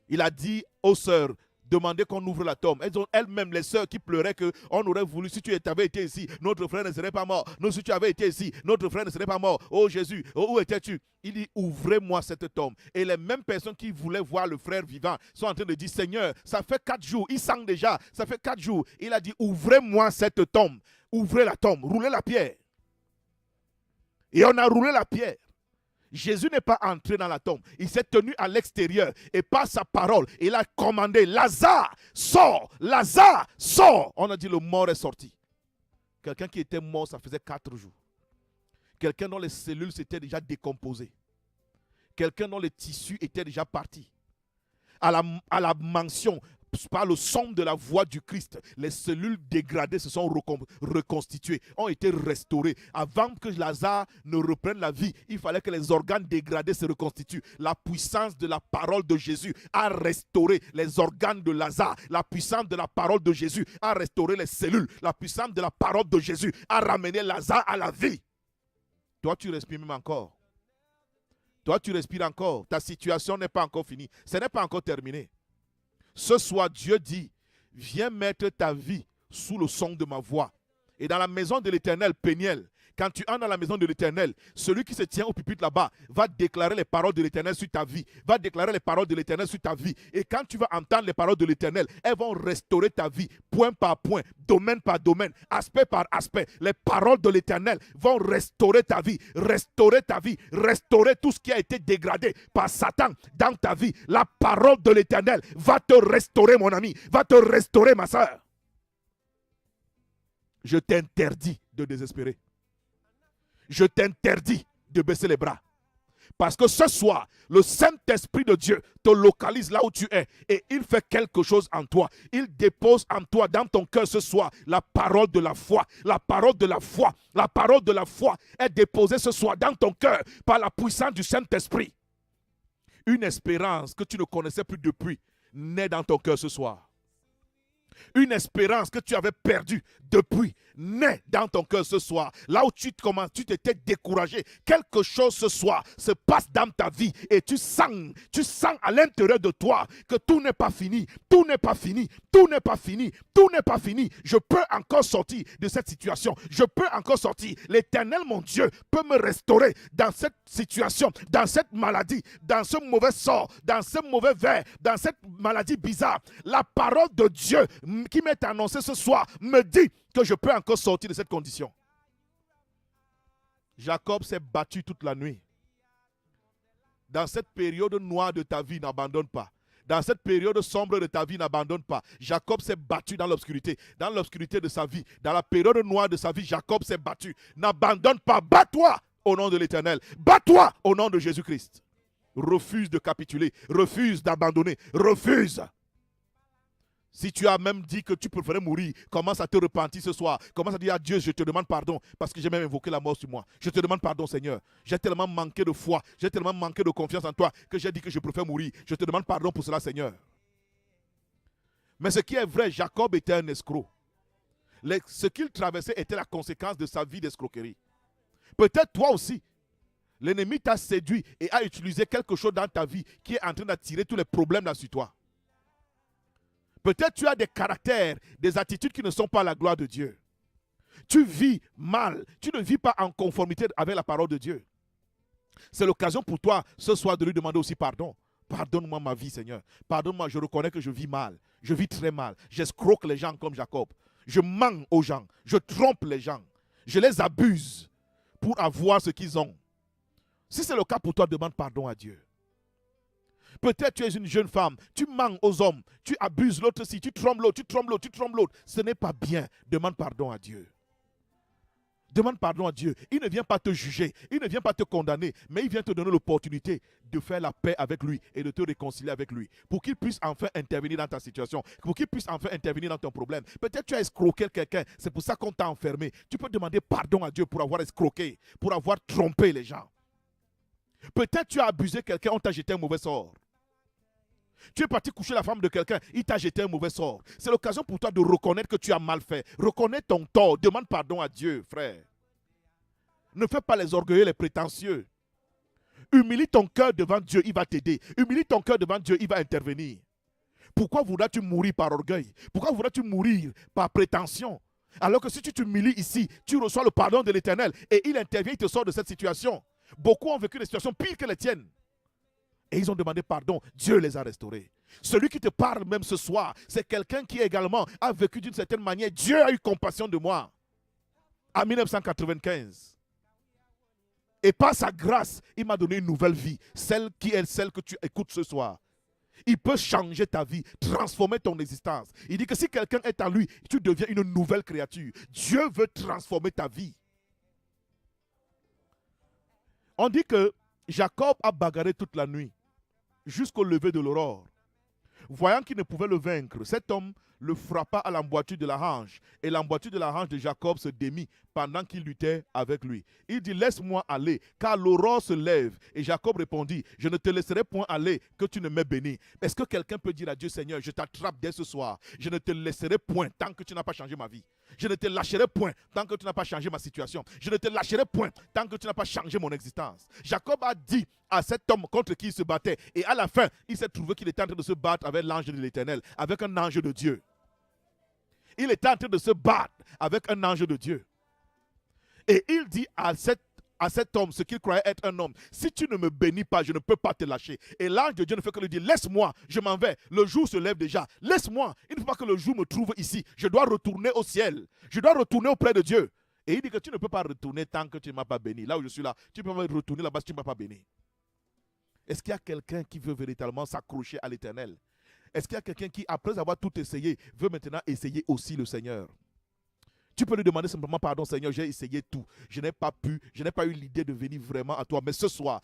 Il a dit aux sœurs, demandez qu'on ouvre la tombe. Elles-mêmes, les sœurs qui pleuraient qu'on aurait voulu, si tu avais été ici, notre frère ne serait pas mort. Non, si tu avais été ici, notre frère ne serait pas mort. Oh Jésus, où étais-tu? Il dit, ouvrez-moi cette tombe. Et les mêmes personnes qui voulaient voir le frère vivant sont en train de dire, Seigneur, ça fait 4 jours, il sent déjà, ça fait 4 jours. Il a dit, ouvrez-moi cette tombe. Ouvrez la tombe, roulez la pierre. Et on a roulé la pierre. Jésus n'est pas entré dans la tombe. Il s'est tenu à l'extérieur. Et par sa parole, il a commandé, Lazare, sors, Lazare, sors. On a dit, le mort est sorti. Quelqu'un qui était mort, ça faisait 4 jours. Quelqu'un dont les cellules s'étaient déjà décomposées. Quelqu'un dont les tissus étaient déjà partis. À la mention, par le son de la voix du Christ, les cellules dégradées se sont reconstituées, ont été restaurées. Avant que Lazare ne reprenne la vie, il fallait que les organes dégradés se reconstituent. La puissance de la parole de Jésus a restauré les organes de Lazare. La puissance de la parole de Jésus a restauré les cellules. La puissance de la parole de Jésus a ramené Lazare à la vie. Toi, tu respires même encore. Toi, tu respires encore. Ta situation n'est pas encore finie. Ce n'est pas encore terminé. Ce soir, Dieu dit, viens mettre ta vie sous le son de ma voix. Et dans la maison de l'Éternel, Péniel, quand tu entres dans la maison de l'Éternel, celui qui se tient au pupitre là-bas va déclarer les paroles de l'Éternel sur ta vie. Va déclarer les paroles de l'Éternel sur ta vie. Et quand tu vas entendre les paroles de l'Éternel, elles vont restaurer ta vie, point par point, domaine par domaine, aspect par aspect. Les paroles de l'Éternel vont restaurer ta vie, restaurer tout ce qui a été dégradé par Satan dans ta vie. La parole de l'Éternel va te restaurer, mon ami, va te restaurer, ma soeur. Je t'interdis de désespérer. Je t'interdis de baisser les bras. Parce que ce soir, le Saint-Esprit de Dieu te localise là où tu es et il fait quelque chose en toi. Il dépose en toi, dans ton cœur ce soir, la parole de la foi. La parole de la foi. La parole de la foi est déposée ce soir dans ton cœur par la puissance du Saint-Esprit. Une espérance que tu ne connaissais plus depuis naît dans ton cœur ce soir. Une espérance que tu avais perdue depuis naît dans ton cœur ce soir. Là où tu t'étais découragé, quelque chose ce soir se passe dans ta vie et tu sens à l'intérieur de toi que tout n'est pas fini, tout n'est pas fini, tout n'est pas fini, tout n'est pas fini. Je peux encore sortir de cette situation, je peux encore sortir. L'Éternel, mon Dieu, peut me restaurer dans cette situation, dans cette maladie, dans ce mauvais sort, dans ce mauvais verre, dans cette maladie bizarre. La parole de Dieu qui m'est annoncée ce soir me dit que je peux encore sortir de cette condition. Jacob s'est battu toute la nuit. Dans cette période noire de ta vie, n'abandonne pas. Dans cette période sombre de ta vie, n'abandonne pas. Jacob s'est battu dans l'obscurité de sa vie. Dans la période noire de sa vie, Jacob s'est battu. N'abandonne pas, bats-toi au nom de l'Éternel. Bats-toi au nom de Jésus-Christ. Refuse de capituler, refuse d'abandonner, refuse. Si tu as même dit que tu préférais mourir, commence à te repentir ce soir. Commence à dire à Dieu, je te demande pardon parce que j'ai même invoqué la mort sur moi. Je te demande pardon, Seigneur. J'ai tellement manqué de foi, j'ai tellement manqué de confiance en toi que j'ai dit que je préfère mourir. Je te demande pardon pour cela, Seigneur. Mais ce qui est vrai, Jacob était un escroc. Ce qu'il traversait était la conséquence de sa vie d'escroquerie. Peut-être toi aussi, l'ennemi t'a séduit et a utilisé quelque chose dans ta vie qui est en train d'attirer tous les problèmes là sur toi. Peut-être tu as des caractères, des attitudes qui ne sont pas la gloire de Dieu. Tu vis mal, tu ne vis pas en conformité avec la parole de Dieu. C'est l'occasion pour toi ce soir de lui demander aussi pardon. Pardonne-moi ma vie, Seigneur. Pardonne-moi, je reconnais que je vis mal. Je vis très mal. J'escroque les gens comme Jacob. Je mens aux gens. Je trompe les gens. Je les abuse pour avoir ce qu'ils ont. Si c'est le cas pour toi, demande pardon à Dieu. Peut-être tu es une jeune femme, tu mens aux hommes, tu abuses l'autre aussi, tu trompes l'autre, tu trompes l'autre, tu trompes l'autre. Ce n'est pas bien. Demande pardon à Dieu. Demande pardon à Dieu. Il ne vient pas te juger, il ne vient pas te condamner, mais il vient te donner l'opportunité de faire la paix avec lui et de te réconcilier avec lui pour qu'il puisse enfin intervenir dans ta situation, pour qu'il puisse enfin intervenir dans ton problème. Peut-être tu as escroqué quelqu'un, c'est pour ça qu'on t'a enfermé. Tu peux demander pardon à Dieu pour avoir escroqué, pour avoir trompé les gens. Peut-être tu as abusé quelqu'un, on t'a jeté un mauvais sort. Tu es parti coucher la femme de quelqu'un, il t'a jeté un mauvais sort. C'est l'occasion pour toi de reconnaître que tu as mal fait. Reconnais ton tort, demande pardon à Dieu, frère. Ne fais pas les orgueilleux, les prétentieux. Humilie ton cœur devant Dieu, il va t'aider. Humilie ton cœur devant Dieu, il va intervenir. Pourquoi voudras-tu mourir par orgueil? Pourquoi voudras-tu mourir par prétention? Alors que si tu t'humilies ici, tu reçois le pardon de l'Éternel et il intervient, il te sort de cette situation. Beaucoup ont vécu des situations pires que les tiennes. Et ils ont demandé pardon. Dieu les a restaurés. Celui qui te parle même ce soir, c'est quelqu'un qui également a vécu d'une certaine manière. Dieu a eu compassion de moi. En 1995. Et par sa grâce, il m'a donné une nouvelle vie. Celle qui est celle que tu écoutes ce soir. Il peut changer ta vie, transformer ton existence. Il dit que si quelqu'un est en lui, tu deviens une nouvelle créature. Dieu veut transformer ta vie. On dit que Jacob a bagarré toute la nuit, jusqu'au lever de l'aurore. Voyant qu'il ne pouvait le vaincre, cet homme le frappa à l'emboîture de la hanche. Et l'emboîture de la hanche de Jacob se démit pendant qu'il luttait avec lui. Il dit, laisse-moi aller, car l'aurore se lève. Et Jacob répondit, je ne te laisserai point aller, que tu ne m'aies béni. Est-ce que quelqu'un peut dire à Dieu, Seigneur, je t'attrape dès ce soir. Je ne te laisserai point tant que tu n'as pas changé ma vie. Je ne te lâcherai point tant que tu n'as pas changé ma situation. Je ne te lâcherai point tant que tu n'as pas changé mon existence. Jacob a dit à cet homme contre qui il se battait. Et à la fin, il s'est trouvé qu'il était en train de se battre avec l'ange de l'Éternel, avec un ange de Dieu. Il était en train de se battre avec un ange de Dieu. Et il dit à cet homme, ce qu'il croyait être un homme, si tu ne me bénis pas, je ne peux pas te lâcher. Et l'ange de Dieu ne fait que lui dire, laisse-moi, je m'en vais. Le jour se lève déjà. Laisse-moi. Il ne faut pas que le jour me trouve ici. Je dois retourner au ciel. Je dois retourner auprès de Dieu. Et il dit que tu ne peux pas retourner tant que tu ne m'as pas béni. Là où je suis là, tu ne peux pas retourner là-bas si tu ne m'as pas béni. Est-ce qu'il y a quelqu'un qui veut véritablement s'accrocher à l'Éternel? Est-ce qu'il y a quelqu'un qui, après avoir tout essayé, veut maintenant essayer aussi le Seigneur? Tu peux lui demander simplement, pardon Seigneur, j'ai essayé tout. Je n'ai pas pu, je n'ai pas eu l'idée de venir vraiment à toi. Mais ce soir,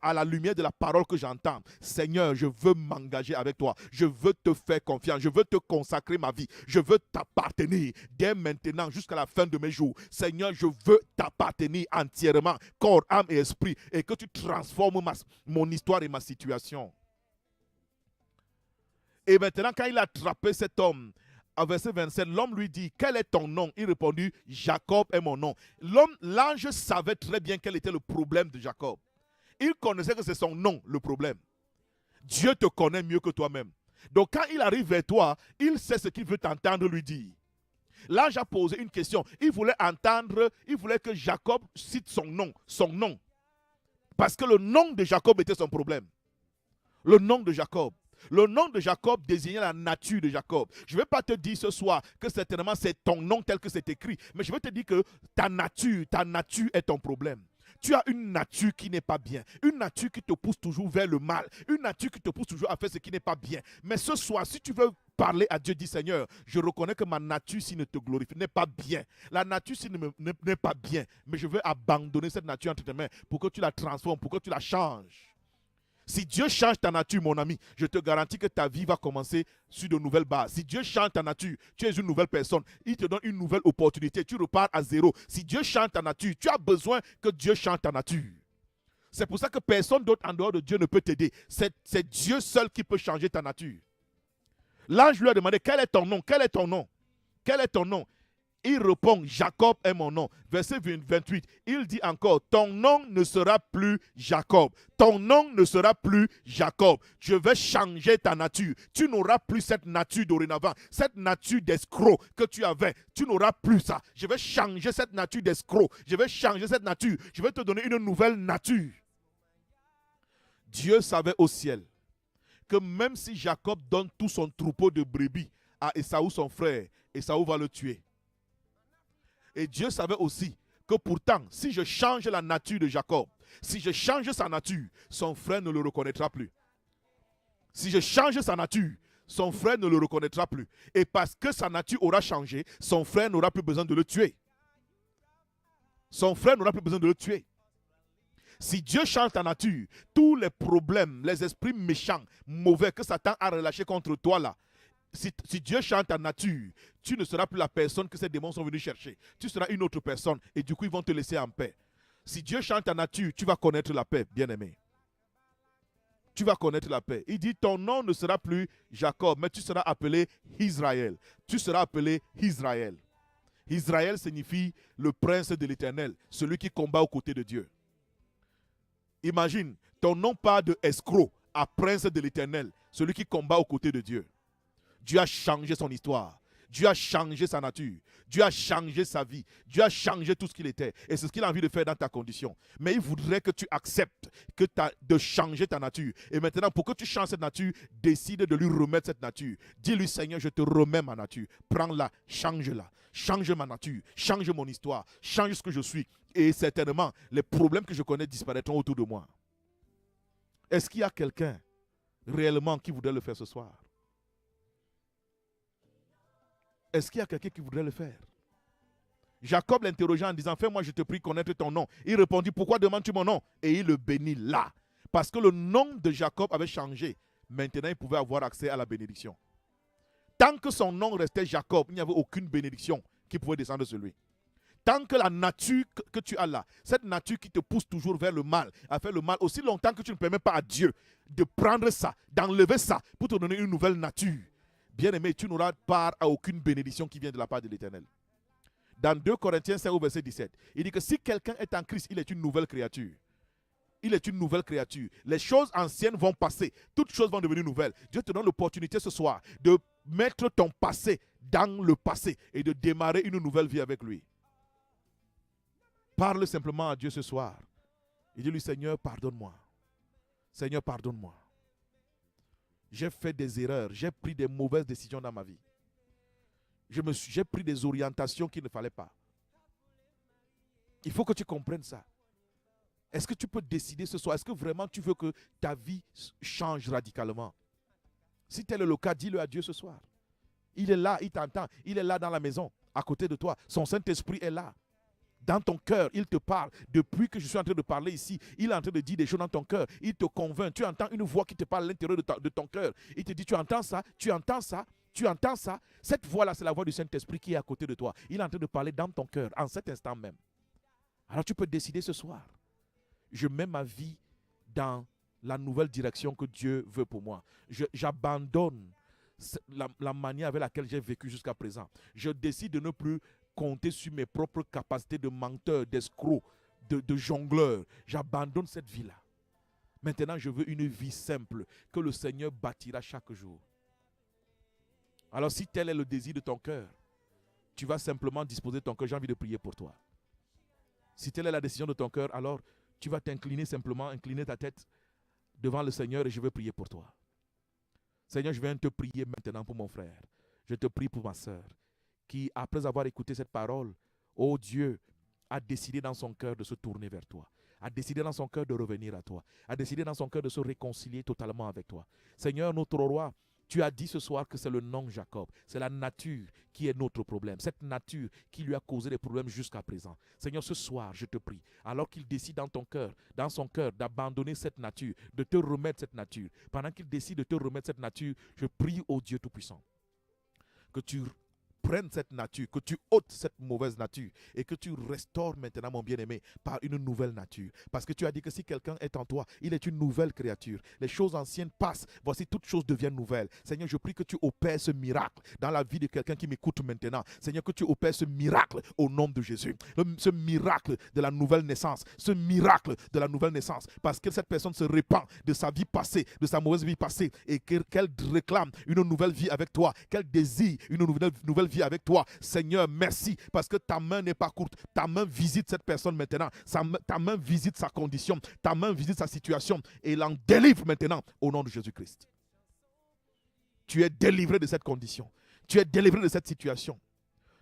à la lumière de la parole que j'entends, Seigneur, je veux m'engager avec toi. Je veux te faire confiance. Je veux te consacrer ma vie. Je veux t'appartenir dès maintenant jusqu'à la fin de mes jours. Seigneur, je veux t'appartenir entièrement, corps, âme et esprit. Et que tu transformes mon histoire et ma situation. Et maintenant, quand il a attrapé cet homme, à verset 27, l'homme lui dit, quel est ton nom? Il répondit, Jacob est mon nom. L'ange savait très bien quel était le problème de Jacob. Il connaissait que c'est son nom le problème. Dieu te connaît mieux que toi-même. Donc quand il arrive vers toi, il sait ce qu'il veut t'entendre lui dire. L'ange a posé une question. Il voulait que Jacob cite son nom. Son nom. Parce que le nom de Jacob était son problème. Le nom de Jacob. Le nom de Jacob désignait la nature de Jacob. Je ne vais pas te dire ce soir que certainement c'est ton nom tel que c'est écrit. Mais je vais te dire que ta nature est ton problème. Tu as une nature qui n'est pas bien. Une nature qui te pousse toujours vers le mal. Une nature qui te pousse toujours à faire ce qui n'est pas bien. Mais ce soir, si tu veux parler à Dieu, dis Seigneur, je reconnais que ma nature si ne te glorifie, n'est pas bien. La nature si n'est pas bien. Mais je veux abandonner cette nature entre tes mains pour que tu la transformes, pour que tu la changes. Si Dieu change ta nature, mon ami, je te garantis que ta vie va commencer sur de nouvelles bases. Si Dieu change ta nature, tu es une nouvelle personne. Il te donne une nouvelle opportunité. Tu repars à zéro. Si Dieu change ta nature, tu as besoin que Dieu change ta nature. C'est pour ça que personne d'autre en dehors de Dieu ne peut t'aider. C'est Dieu seul qui peut changer ta nature. L'ange lui a demandé, quel est ton nom? Quel est ton nom? Quel est ton nom? Il répond, Jacob est mon nom. Verset 28, il dit encore, ton nom ne sera plus Jacob. Ton nom ne sera plus Jacob. Je vais changer ta nature. Tu n'auras plus cette nature dorénavant. Cette nature d'escroc que tu avais, tu n'auras plus ça. Je vais changer cette nature d'escroc. Je vais changer cette nature. Je vais te donner une nouvelle nature. Dieu savait au ciel que même si Jacob donne tout son troupeau de brebis à Ésaü son frère, Ésaü va le tuer. Et Dieu savait aussi que pourtant, si je change la nature de Jacob, si je change sa nature, son frère ne le reconnaîtra plus. Si je change sa nature, son frère ne le reconnaîtra plus. Et parce que sa nature aura changé, son frère n'aura plus besoin de le tuer. Son frère n'aura plus besoin de le tuer. Si Dieu change ta nature, tous les problèmes, les esprits méchants, mauvais que Satan a relâchés contre toi là, si Dieu change ta nature, tu ne seras plus la personne que ces démons sont venus chercher. Tu seras une autre personne et du coup ils vont te laisser en paix. Si Dieu change ta nature, tu vas connaître la paix, bien-aimé. Tu vas connaître la paix. Il dit, ton nom ne sera plus Jacob, mais tu seras appelé Israël. Tu seras appelé Israël. Israël signifie le prince de l'Éternel, celui qui combat aux côtés de Dieu. Imagine, ton nom part de escroc à prince de l'Éternel, celui qui combat aux côtés de Dieu. Dieu a changé son histoire. Dieu a changé sa nature. Dieu a changé sa vie. Dieu a changé tout ce qu'il était. Et c'est ce qu'il a envie de faire dans ta condition. Mais il voudrait que tu acceptes de changer ta nature. Et maintenant, pour que tu changes cette nature, décide de lui remettre cette nature. Dis-lui, Seigneur, je te remets ma nature. Prends-la, change-la. Change ma nature. Change mon histoire. Change ce que je suis. Et certainement, les problèmes que je connais disparaîtront autour de moi. Est-ce qu'il y a quelqu'un réellement qui voudrait le faire ce soir? Est-ce qu'il y a quelqu'un qui voudrait le faire? Jacob l'interrogea en disant, fais-moi, je te prie, connaître ton nom. Il répondit, pourquoi demandes-tu mon nom? Et il le bénit là. Parce que le nom de Jacob avait changé. Maintenant, il pouvait avoir accès à la bénédiction. Tant que son nom restait Jacob, il n'y avait aucune bénédiction qui pouvait descendre sur lui. Tant que la nature que tu as là, cette nature qui te pousse toujours vers le mal, à faire le mal, aussi longtemps que tu ne permets pas à Dieu de prendre ça, d'enlever ça, pour te donner une nouvelle nature, bien-aimé, tu n'auras part à aucune bénédiction qui vient de la part de l'Éternel. Dans 2 Corinthiens 5 au verset 17, il dit que si quelqu'un est en Christ, il est une nouvelle créature. Il est une nouvelle créature. Les choses anciennes vont passer. Toutes choses vont devenir nouvelles. Dieu te donne l'opportunité ce soir de mettre ton passé dans le passé et de démarrer une nouvelle vie avec lui. Parle simplement à Dieu ce soir. Et dis-lui, Seigneur, pardonne-moi. Seigneur, pardonne-moi. J'ai fait des erreurs. J'ai pris des mauvaises décisions dans ma vie. J'ai pris des orientations qu'il ne fallait pas. Il faut que tu comprennes ça. Est-ce que tu peux décider ce soir? Est-ce que vraiment tu veux que ta vie change radicalement? Si tel est le cas, dis-le à Dieu ce soir. Il est là, il t'entend. Il est là dans la maison, à côté de toi. Son Saint-Esprit est là. Dans ton cœur, il te parle. Depuis que je suis en train de parler ici, il est en train de dire des choses dans ton cœur. Il te convainc. Tu entends une voix qui te parle à l'intérieur de ton cœur. Il te dit, tu entends ça, tu entends ça, tu entends ça. Cette voix-là, c'est la voix du Saint-Esprit qui est à côté de toi. Il est en train de parler dans ton cœur, en cet instant même. Alors tu peux décider ce soir. Je mets ma vie dans la nouvelle direction que Dieu veut pour moi. J'abandonne la manière avec laquelle j'ai vécu jusqu'à présent. Je décide de ne plus compter sur mes propres capacités de menteur, d'escroc, de jongleur. J'abandonne cette vie-là. Maintenant, je veux une vie simple que le Seigneur bâtira chaque jour. Alors, si tel est le désir de ton cœur, tu vas simplement disposer ton cœur. J'ai envie de prier pour toi. Si telle est la décision de ton cœur, alors tu vas t'incliner simplement, incliner ta tête devant le Seigneur et je vais prier pour toi. Seigneur, je viens te prier maintenant pour mon frère. Je te prie pour ma soeur qui, après avoir écouté cette parole, oh Dieu, a décidé dans son cœur de se tourner vers toi, a décidé dans son cœur de revenir à toi, a décidé dans son cœur de se réconcilier totalement avec toi. Seigneur, notre roi, tu as dit ce soir que c'est le nom Jacob, c'est la nature qui est notre problème, cette nature qui lui a causé des problèmes jusqu'à présent. Seigneur, ce soir, je te prie, alors qu'il décide dans son cœur d'abandonner cette nature, de te remettre cette nature, pendant qu'il décide de te remettre cette nature, je prie au Dieu Tout-Puissant que tu prennes cette nature, que tu ôtes cette mauvaise nature et que tu restaures maintenant, mon bien-aimé, par une nouvelle nature. Parce que tu as dit que si quelqu'un est en toi, il est une nouvelle créature. Les choses anciennes passent, voici toutes choses deviennent nouvelles. Seigneur, je prie que tu opères ce miracle dans la vie de quelqu'un qui m'écoute maintenant. Seigneur, que tu opères ce miracle au nom de Jésus. Ce miracle de la nouvelle naissance, ce miracle de la nouvelle naissance. Parce que cette personne se répand de sa vie passée, de sa mauvaise vie passée et qu'elle réclame une nouvelle vie avec toi, qu'elle désire une nouvelle vie avec toi. Seigneur, merci parce que ta main n'est pas courte. Ta main visite cette personne maintenant. Ta main visite sa condition. Ta main visite sa situation et l'en délivre maintenant au nom de Jésus-Christ. Tu es délivré de cette condition. Tu es délivré de cette situation.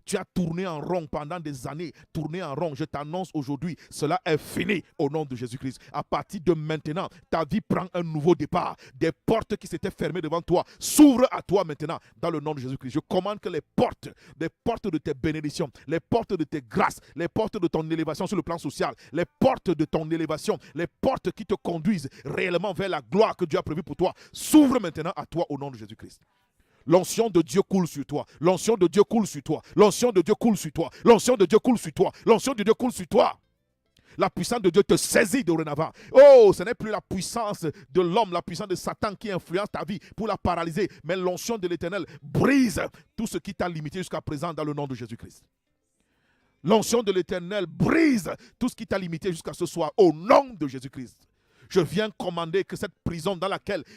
Tu as tourné en rond pendant des années, tourné en rond. Je t'annonce aujourd'hui, cela est fini au nom de Jésus-Christ. À partir de maintenant, ta vie prend un nouveau départ. Des portes qui s'étaient fermées devant toi s'ouvrent à toi maintenant dans le nom de Jésus-Christ. Je commande que les portes de tes bénédictions, les portes de tes grâces, les portes de ton élévation sur le plan social, les portes de ton élévation, les portes qui te conduisent réellement vers la gloire que Dieu a prévue pour toi, s'ouvrent maintenant à toi au nom de Jésus-Christ. L'onction de Dieu coule sur toi. L'onction de Dieu coule sur toi. L'onction de Dieu coule sur toi. L'onction de Dieu coule sur toi. L'onction de Dieu coule sur toi. La puissance de Dieu te saisit dorénavant. Oh, ce n'est plus la puissance de l'homme, la puissance de Satan qui influence ta vie pour la paralyser. Mais l'onction de l'Éternel brise tout ce qui t'a limité jusqu'à présent dans le nom de Jésus-Christ. L'onction de l'Éternel brise tout ce qui t'a limité jusqu'à ce soir au nom de Jésus-Christ. Je viens commander que cette prison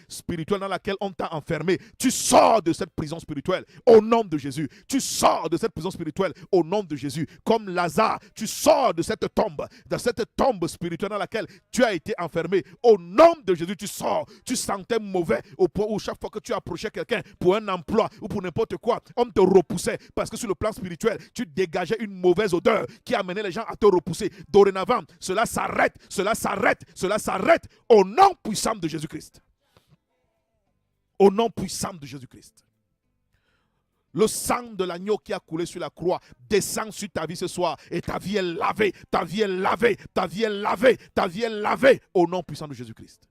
spirituelle dans laquelle on t'a enfermé, tu sors de cette prison spirituelle au nom de Jésus. Tu sors de cette prison spirituelle au nom de Jésus. Comme Lazare, tu sors de cette tombe spirituelle dans laquelle tu as été enfermé. Au nom de Jésus, tu sors. Tu sentais mauvais au point où chaque fois que tu approchais quelqu'un pour un emploi ou pour n'importe quoi, on te repoussait parce que sur le plan spirituel, tu dégageais une mauvaise odeur qui amenait les gens à te repousser. Dorénavant, cela s'arrête, cela s'arrête, cela s'arrête. Au nom puissant de Jésus-Christ. Au nom puissant de Jésus-Christ. Le sang de l'agneau qui a coulé sur la croix descend sur ta vie ce soir. Et ta vie est lavée. Ta vie est lavée. Ta vie est lavée. Ta vie est lavée. Au nom puissant de Jésus-Christ.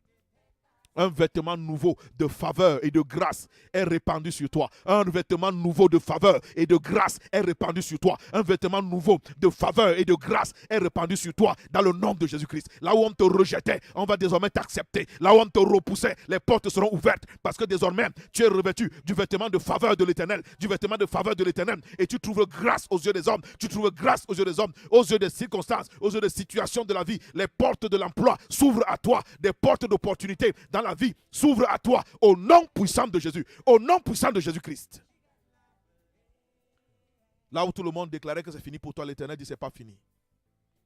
Un vêtement nouveau de faveur et de grâce est répandu sur toi. Un vêtement nouveau de faveur et de grâce est répandu sur toi. Un vêtement nouveau de faveur et de grâce est répandu sur toi dans le nom de Jésus-Christ. Là où on te rejetait, on va désormais t'accepter. Là où on te repoussait, les portes seront ouvertes parce que désormais, tu es revêtu du vêtement de faveur de l'Éternel. Du vêtement de faveur de l'Éternel. Et tu trouves grâce aux yeux des hommes. Tu trouves grâce aux yeux des hommes, aux yeux des circonstances, aux yeux des situations de la vie. Les portes de l'emploi s'ouvrent à toi. Des portes d'opportunité dans la vie s'ouvre à toi au nom puissant de Jésus, au nom puissant de Jésus-Christ. Là où tout le monde déclarait que c'est fini pour toi, l'Éternel dit c'est pas fini.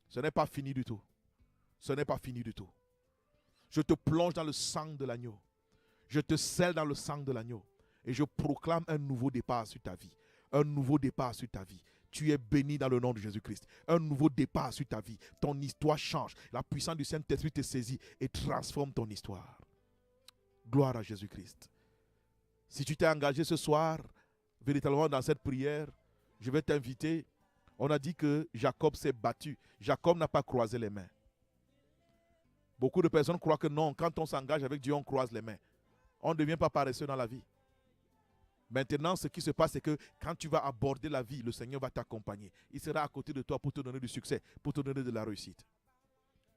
Ce n'est pas fini du tout. Ce n'est pas fini du tout. Je te plonge dans le sang de l'agneau. Je te scelle dans le sang de l'agneau. Et je proclame un nouveau départ sur ta vie. Un nouveau départ sur ta vie. Tu es béni dans le nom de Jésus-Christ. Un nouveau départ sur ta vie. Ton histoire change. La puissance du Saint-Esprit te saisit et transforme ton histoire. Gloire à Jésus-Christ. Si tu t'es engagé ce soir, véritablement dans cette prière, je vais t'inviter. On a dit que Jacob s'est battu. Jacob n'a pas croisé les mains. Beaucoup de personnes croient que non, quand on s'engage avec Dieu, on croise les mains. On ne devient pas paresseux dans la vie. Maintenant, ce qui se passe, c'est que quand tu vas aborder la vie, le Seigneur va t'accompagner. Il sera à côté de toi pour te donner du succès, pour te donner de la réussite.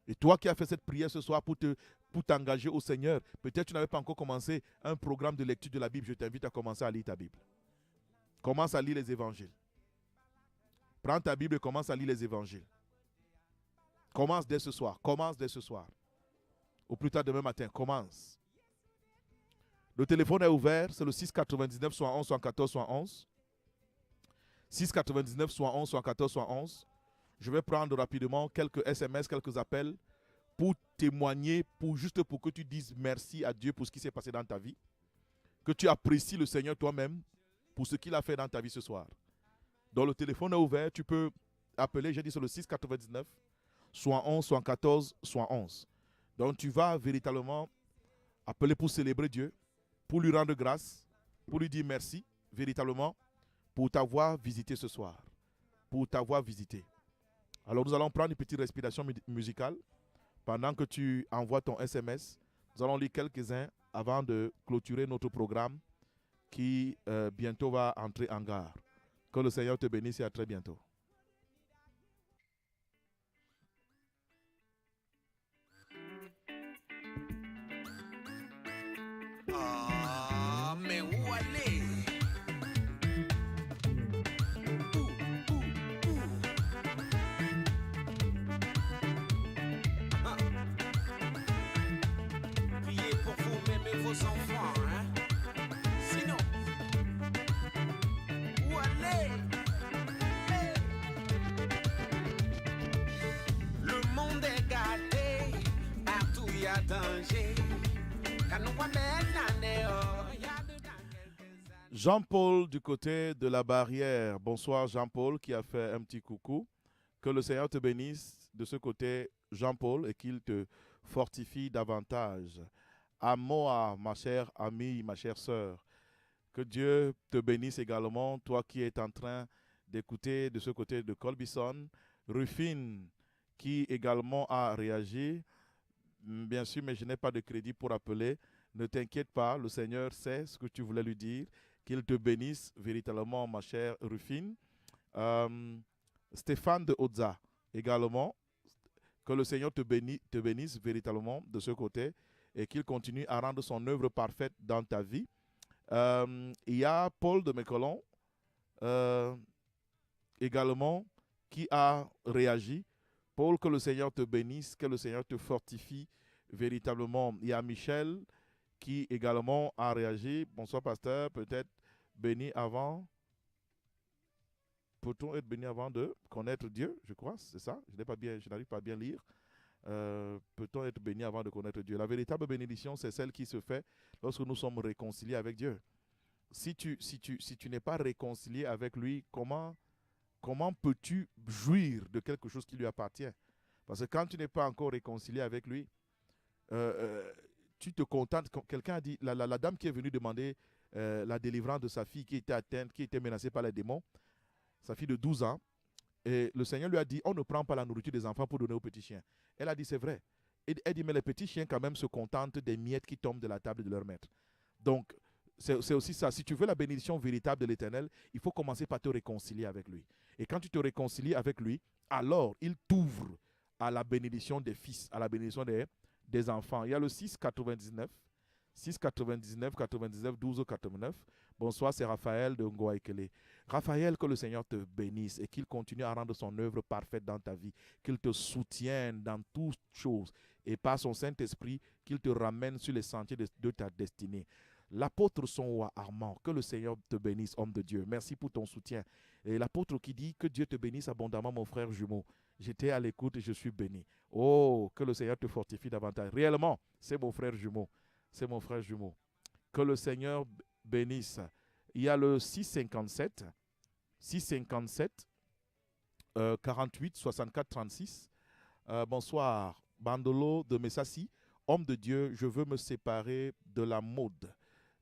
Et toi qui as fait cette prière ce soir pour t'engager au Seigneur, peut-être tu n'avais pas encore commencé un programme de lecture de la Bible. Je t'invite à commencer à lire ta Bible. Commence à lire les évangiles. Prends ta Bible et commence à lire les évangiles. Commence dès ce soir. Commence dès ce soir. Au plus tard demain matin, commence. Le téléphone est ouvert, c'est le 699 71 74 71. 699 71 74 71. Je vais prendre rapidement quelques SMS, quelques appels pour témoigner, juste pour que tu dises merci à Dieu pour ce qui s'est passé dans ta vie. Que tu apprécies le Seigneur toi-même pour ce qu'il a fait dans ta vie ce soir. Donc le téléphone est ouvert, tu peux appeler, j'ai dit sur le 699, soit 11, soit 14, soit 11. Donc tu vas véritablement appeler pour célébrer Dieu, pour lui rendre grâce, pour lui dire merci, véritablement, pour t'avoir visité ce soir. Pour t'avoir visité. Alors nous allons prendre une petite respiration musicale pendant que tu envoies ton SMS. Nous allons lire quelques-uns avant de clôturer notre programme qui bientôt va entrer en gare. Que le Seigneur te bénisse et à très bientôt. Ah, mais où aller? Vos enfants, hein? Sinon, où aller? Hey. Le monde est gâté, partout il y a danger. Quand nous voit maintenant, il y a dedans quelques années. Jean-Paul du côté de la barrière. Bonsoir Jean-Paul qui a fait un petit coucou. Que le Seigneur te bénisse de ce côté, Jean-Paul, et qu'il te fortifie davantage. À moi, ma chère amie, ma chère sœur, que Dieu te bénisse également, toi qui es en train d'écouter de ce côté de Colbison. Rufine, qui également a réagi. Bien sûr, mais je n'ai pas de crédit pour appeler. Ne t'inquiète pas, le Seigneur sait ce que tu voulais lui dire. Qu'il te bénisse véritablement, ma chère Rufine. Stéphane de Oza également. Que le Seigneur te bénisse véritablement de ce côté et qu'il continue à rendre son œuvre parfaite dans ta vie. Il y a Paul de Mécolon également qui a réagi. Paul, que le Seigneur te bénisse, que le Seigneur te fortifie véritablement. Il y a Michel qui également a réagi. Bonsoir pasteur, peut-être béni avant. Peut-on être béni avant de connaître Dieu? Je crois, c'est ça. Je n'arrive pas à bien lire. Peut-on être béni avant de connaître Dieu? La véritable bénédiction, c'est celle qui se fait lorsque nous sommes réconciliés avec Dieu. Si tu n'es pas réconcilié avec lui, comment peux-tu jouir de quelque chose qui lui appartient? Parce que quand tu n'es pas encore réconcilié avec lui, tu te contentes. Quelqu'un a dit, la dame qui est venue demander la délivrance de sa fille qui était atteinte, qui était menacée par les démons, sa fille de 12 ans, et le Seigneur lui a dit, on ne prend pas la nourriture des enfants pour donner aux petits chiens. Elle a dit, c'est vrai. Elle dit, mais les petits chiens quand même se contentent des miettes qui tombent de la table de leur maître. Donc, c'est aussi ça. Si tu veux la bénédiction véritable de l'Éternel, il faut commencer par te réconcilier avec lui. Et quand tu te réconcilies avec lui, alors il t'ouvre à la bénédiction des fils, à la bénédiction des enfants. Il y a le 6,99, 99, 12, 89. Bonsoir, c'est Raphaël de Ngoaikele. Raphaël, que le Seigneur te bénisse et qu'il continue à rendre son œuvre parfaite dans ta vie, qu'il te soutienne dans toutes choses et par son Saint-Esprit, qu'il te ramène sur les sentiers de ta destinée. L'apôtre Sonwa Armand, que le Seigneur te bénisse, homme de Dieu. Merci pour ton soutien. Et l'apôtre qui dit que Dieu te bénisse abondamment, mon frère jumeau. J'étais à l'écoute et je suis béni. Oh, que le Seigneur te fortifie davantage. Réellement, c'est mon frère jumeau. C'est mon frère jumeau. Que le Seigneur bénisse. Il y a le 657, 48, 64, 36. Bonsoir, Bandolo de Messassi. Homme de Dieu, je veux me séparer de la mode,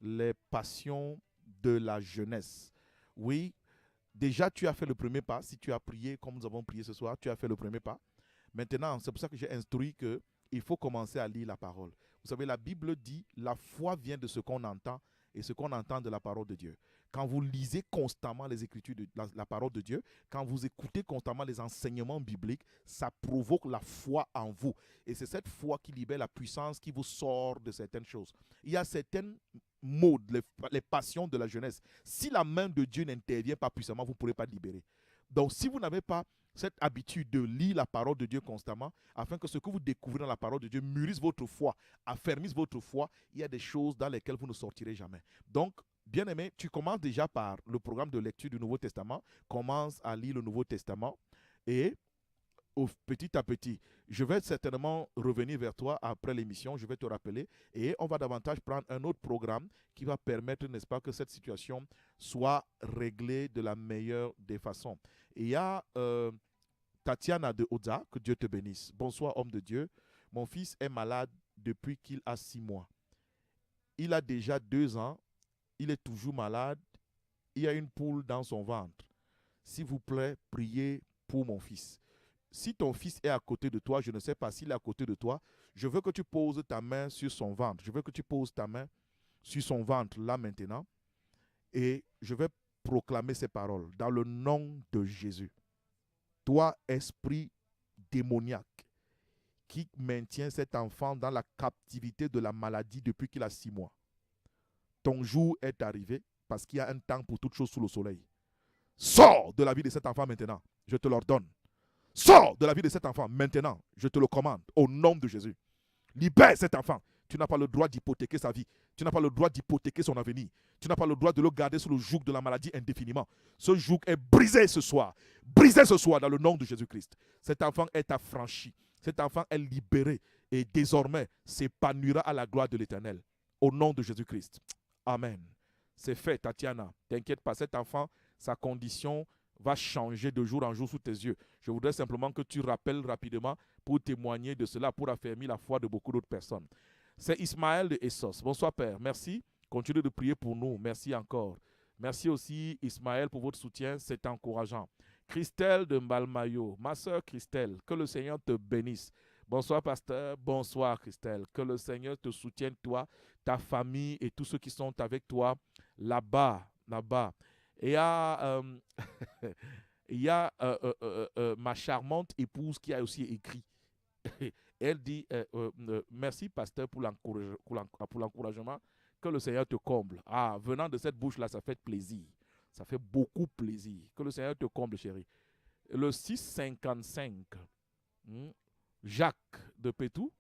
les passions de la jeunesse. Oui, déjà tu as fait le premier pas. Si tu as prié comme nous avons prié ce soir, tu as fait le premier pas. Maintenant, c'est pour ça que j'ai instruit qu'il faut commencer à lire la parole. Vous savez, la Bible dit, la foi vient de ce qu'on entend et ce qu'on entend de la parole de Dieu. Quand vous lisez constamment les Écritures, la parole de Dieu, quand vous écoutez constamment les enseignements bibliques, ça provoque la foi en vous. Et c'est cette foi qui libère la puissance qui vous sort de certaines choses. Il y a certaines modes, les passions de la jeunesse. Si la main de Dieu n'intervient pas puissamment, vous ne pourrez pas libérer. Donc si vous n'avez pas cette habitude de lire la parole de Dieu constamment, afin que ce que vous découvrez dans la parole de Dieu mûrisse votre foi, affermisse votre foi, il y a des choses dans lesquelles vous ne sortirez jamais. Donc, bien-aimé, tu commences déjà par le programme de lecture du Nouveau Testament, commence à lire le Nouveau Testament et petit à petit, je vais certainement revenir vers toi après l'émission, je vais te rappeler et on va davantage prendre un autre programme qui va permettre, n'est-ce pas, que cette situation soit réglée de la meilleure des façons. Et il y a Tatiana de Oza, que Dieu te bénisse. Bonsoir, homme de Dieu. Mon fils est malade depuis qu'il a 6 mois. Il a déjà 2 ans. Il est toujours malade. Il y a une poule dans son ventre. S'il vous plaît, priez pour mon fils. Si ton fils est à côté de toi, je ne sais pas s'il est à côté de toi, je veux que tu poses ta main sur son ventre. Je veux que tu poses ta main sur son ventre là maintenant. Et je vais proclamer ces paroles dans le nom de Jésus. Toi, esprit démoniaque, qui maintient cet enfant dans la captivité de la maladie depuis qu'il a 6 mois. Ton jour est arrivé parce qu'il y a un temps pour toute chose sous le soleil. Sors de la vie de cet enfant maintenant. Je te l'ordonne. Sors de la vie de cet enfant maintenant. Je te le commande au nom de Jésus. Libère cet enfant. Tu n'as pas le droit d'hypothéquer sa vie. Tu n'as pas le droit d'hypothéquer son avenir. Tu n'as pas le droit de le garder sous le joug de la maladie indéfiniment. Ce joug est brisé ce soir. Brisé ce soir dans le nom de Jésus-Christ. Cet enfant est affranchi. Cet enfant est libéré et désormais s'épanouira à la gloire de l'Éternel. Au nom de Jésus-Christ. Amen. C'est fait, Tatiana. T'inquiète pas, cet enfant, sa condition va changer de jour en jour sous tes yeux. Je voudrais simplement que tu rappelles rapidement pour témoigner de cela, pour affermir la foi de beaucoup d'autres personnes. C'est Ismaël de Essos. Bonsoir, Père. Merci. Continuez de prier pour nous. Merci encore. Merci aussi, Ismaël, pour votre soutien. C'est encourageant. Christelle de Mbalmayo. Ma sœur Christelle, que le Seigneur te bénisse. Bonsoir, pasteur. Bonsoir, Christelle. Que le Seigneur te soutienne, toi, ta famille et tous ceux qui sont avec toi là-bas. Et il y a ma charmante épouse qui a aussi écrit. Elle dit, merci, pasteur, pour l'encouragement. Que le Seigneur te comble. Ah, venant de cette bouche-là, ça fait plaisir. Ça fait beaucoup plaisir. Que le Seigneur te comble, chérie. Le 655, Jacques de Pétou.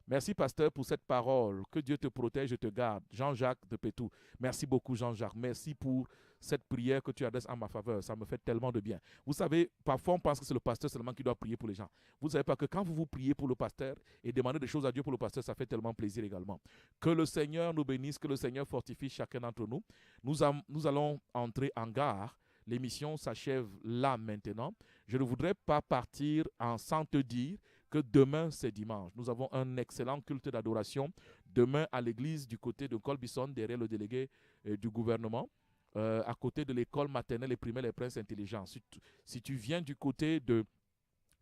Merci, pasteur, pour cette parole. Que Dieu te protège et te garde. Jean-Jacques de Pétou. Merci beaucoup, Jean-Jacques. Merci pour cette prière que tu adresses en ma faveur. Ça me fait tellement de bien. Vous savez, parfois, on pense que c'est le pasteur seulement qui doit prier pour les gens. Vous ne savez pas que quand vous priez pour le pasteur et demandez des choses à Dieu pour le pasteur, ça fait tellement plaisir également. Que le Seigneur nous bénisse, que le Seigneur fortifie chacun d'entre nous. Nous allons entrer en gare. L'émission s'achève là maintenant. Je ne voudrais pas partir sans te dire que demain, c'est dimanche. Nous avons un excellent culte d'adoration. Demain, à l'église du côté de Colbison, derrière le délégué du gouvernement, à côté de l'école maternelle et primaire Les Princes Intelligents. Si tu viens du côté de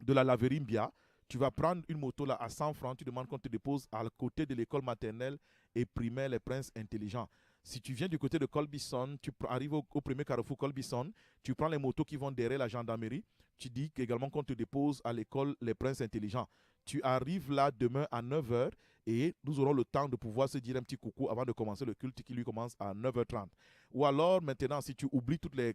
la laverie Mbia, tu vas prendre une moto là à 100 francs, tu demandes qu'on te dépose à côté de l'école maternelle et primaire Les Princes Intelligents. Si tu viens du côté de Colbison, tu arrives au premier carrefour Colbison, tu prends les motos qui vont derrière la gendarmerie, tu dis également qu'on te dépose à l'école Les Princes Intelligents. Tu arrives là demain à 9h et nous aurons le temps de pouvoir se dire un petit coucou avant de commencer le culte qui lui commence à 9h30. Ou alors maintenant, si tu oublies toutes les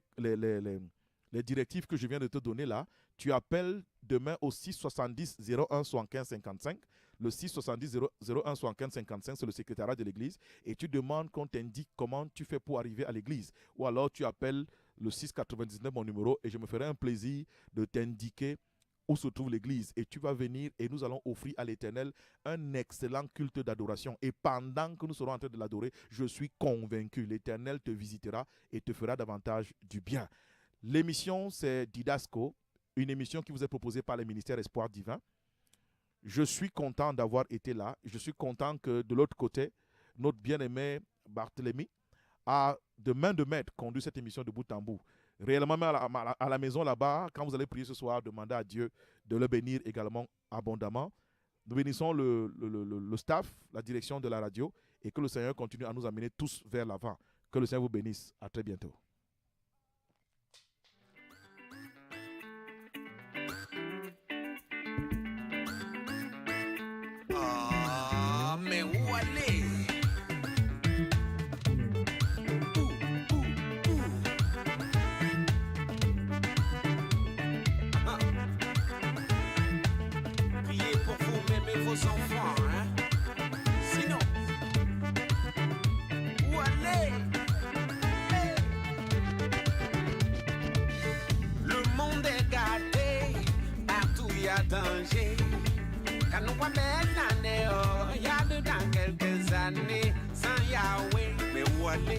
directives que je viens de te donner là, tu appelles demain au 670 01 75 55. Le 670 01 75 55, c'est le secrétariat de l'église. Et tu demandes qu'on t'indique comment tu fais pour arriver à l'église. Ou alors tu appelles le 699, mon numéro, et je me ferai un plaisir de t'indiquer où se trouve l'église. Et tu vas venir et nous allons offrir à l'Éternel un excellent culte d'adoration. Et pendant que nous serons en train de l'adorer, je suis convaincu, l'Éternel te visitera et te fera davantage du bien. L'émission, c'est Didasco, une émission qui vous est proposée par le ministère Espoir Divin. Je suis content d'avoir été là. Je suis content que de l'autre côté, notre bien-aimé Barthélemy a de main de maître conduit cette émission de bout en bout. Réellement, à la maison là-bas, quand vous allez prier ce soir, demandez à Dieu de le bénir également abondamment. Nous bénissons le staff, la direction de la radio, et que le Seigneur continue à nous amener tous vers l'avant. Que le Seigneur vous bénisse. À très bientôt. Mais où aller? Priez pour vous, m'aimer vos enfants, hein? Sinon, où aller? Hey. Le monde est gâté, partout il y a danger. Quand nous voit belle année, il y a dedans quelques années sans Yahweh, mais où aller?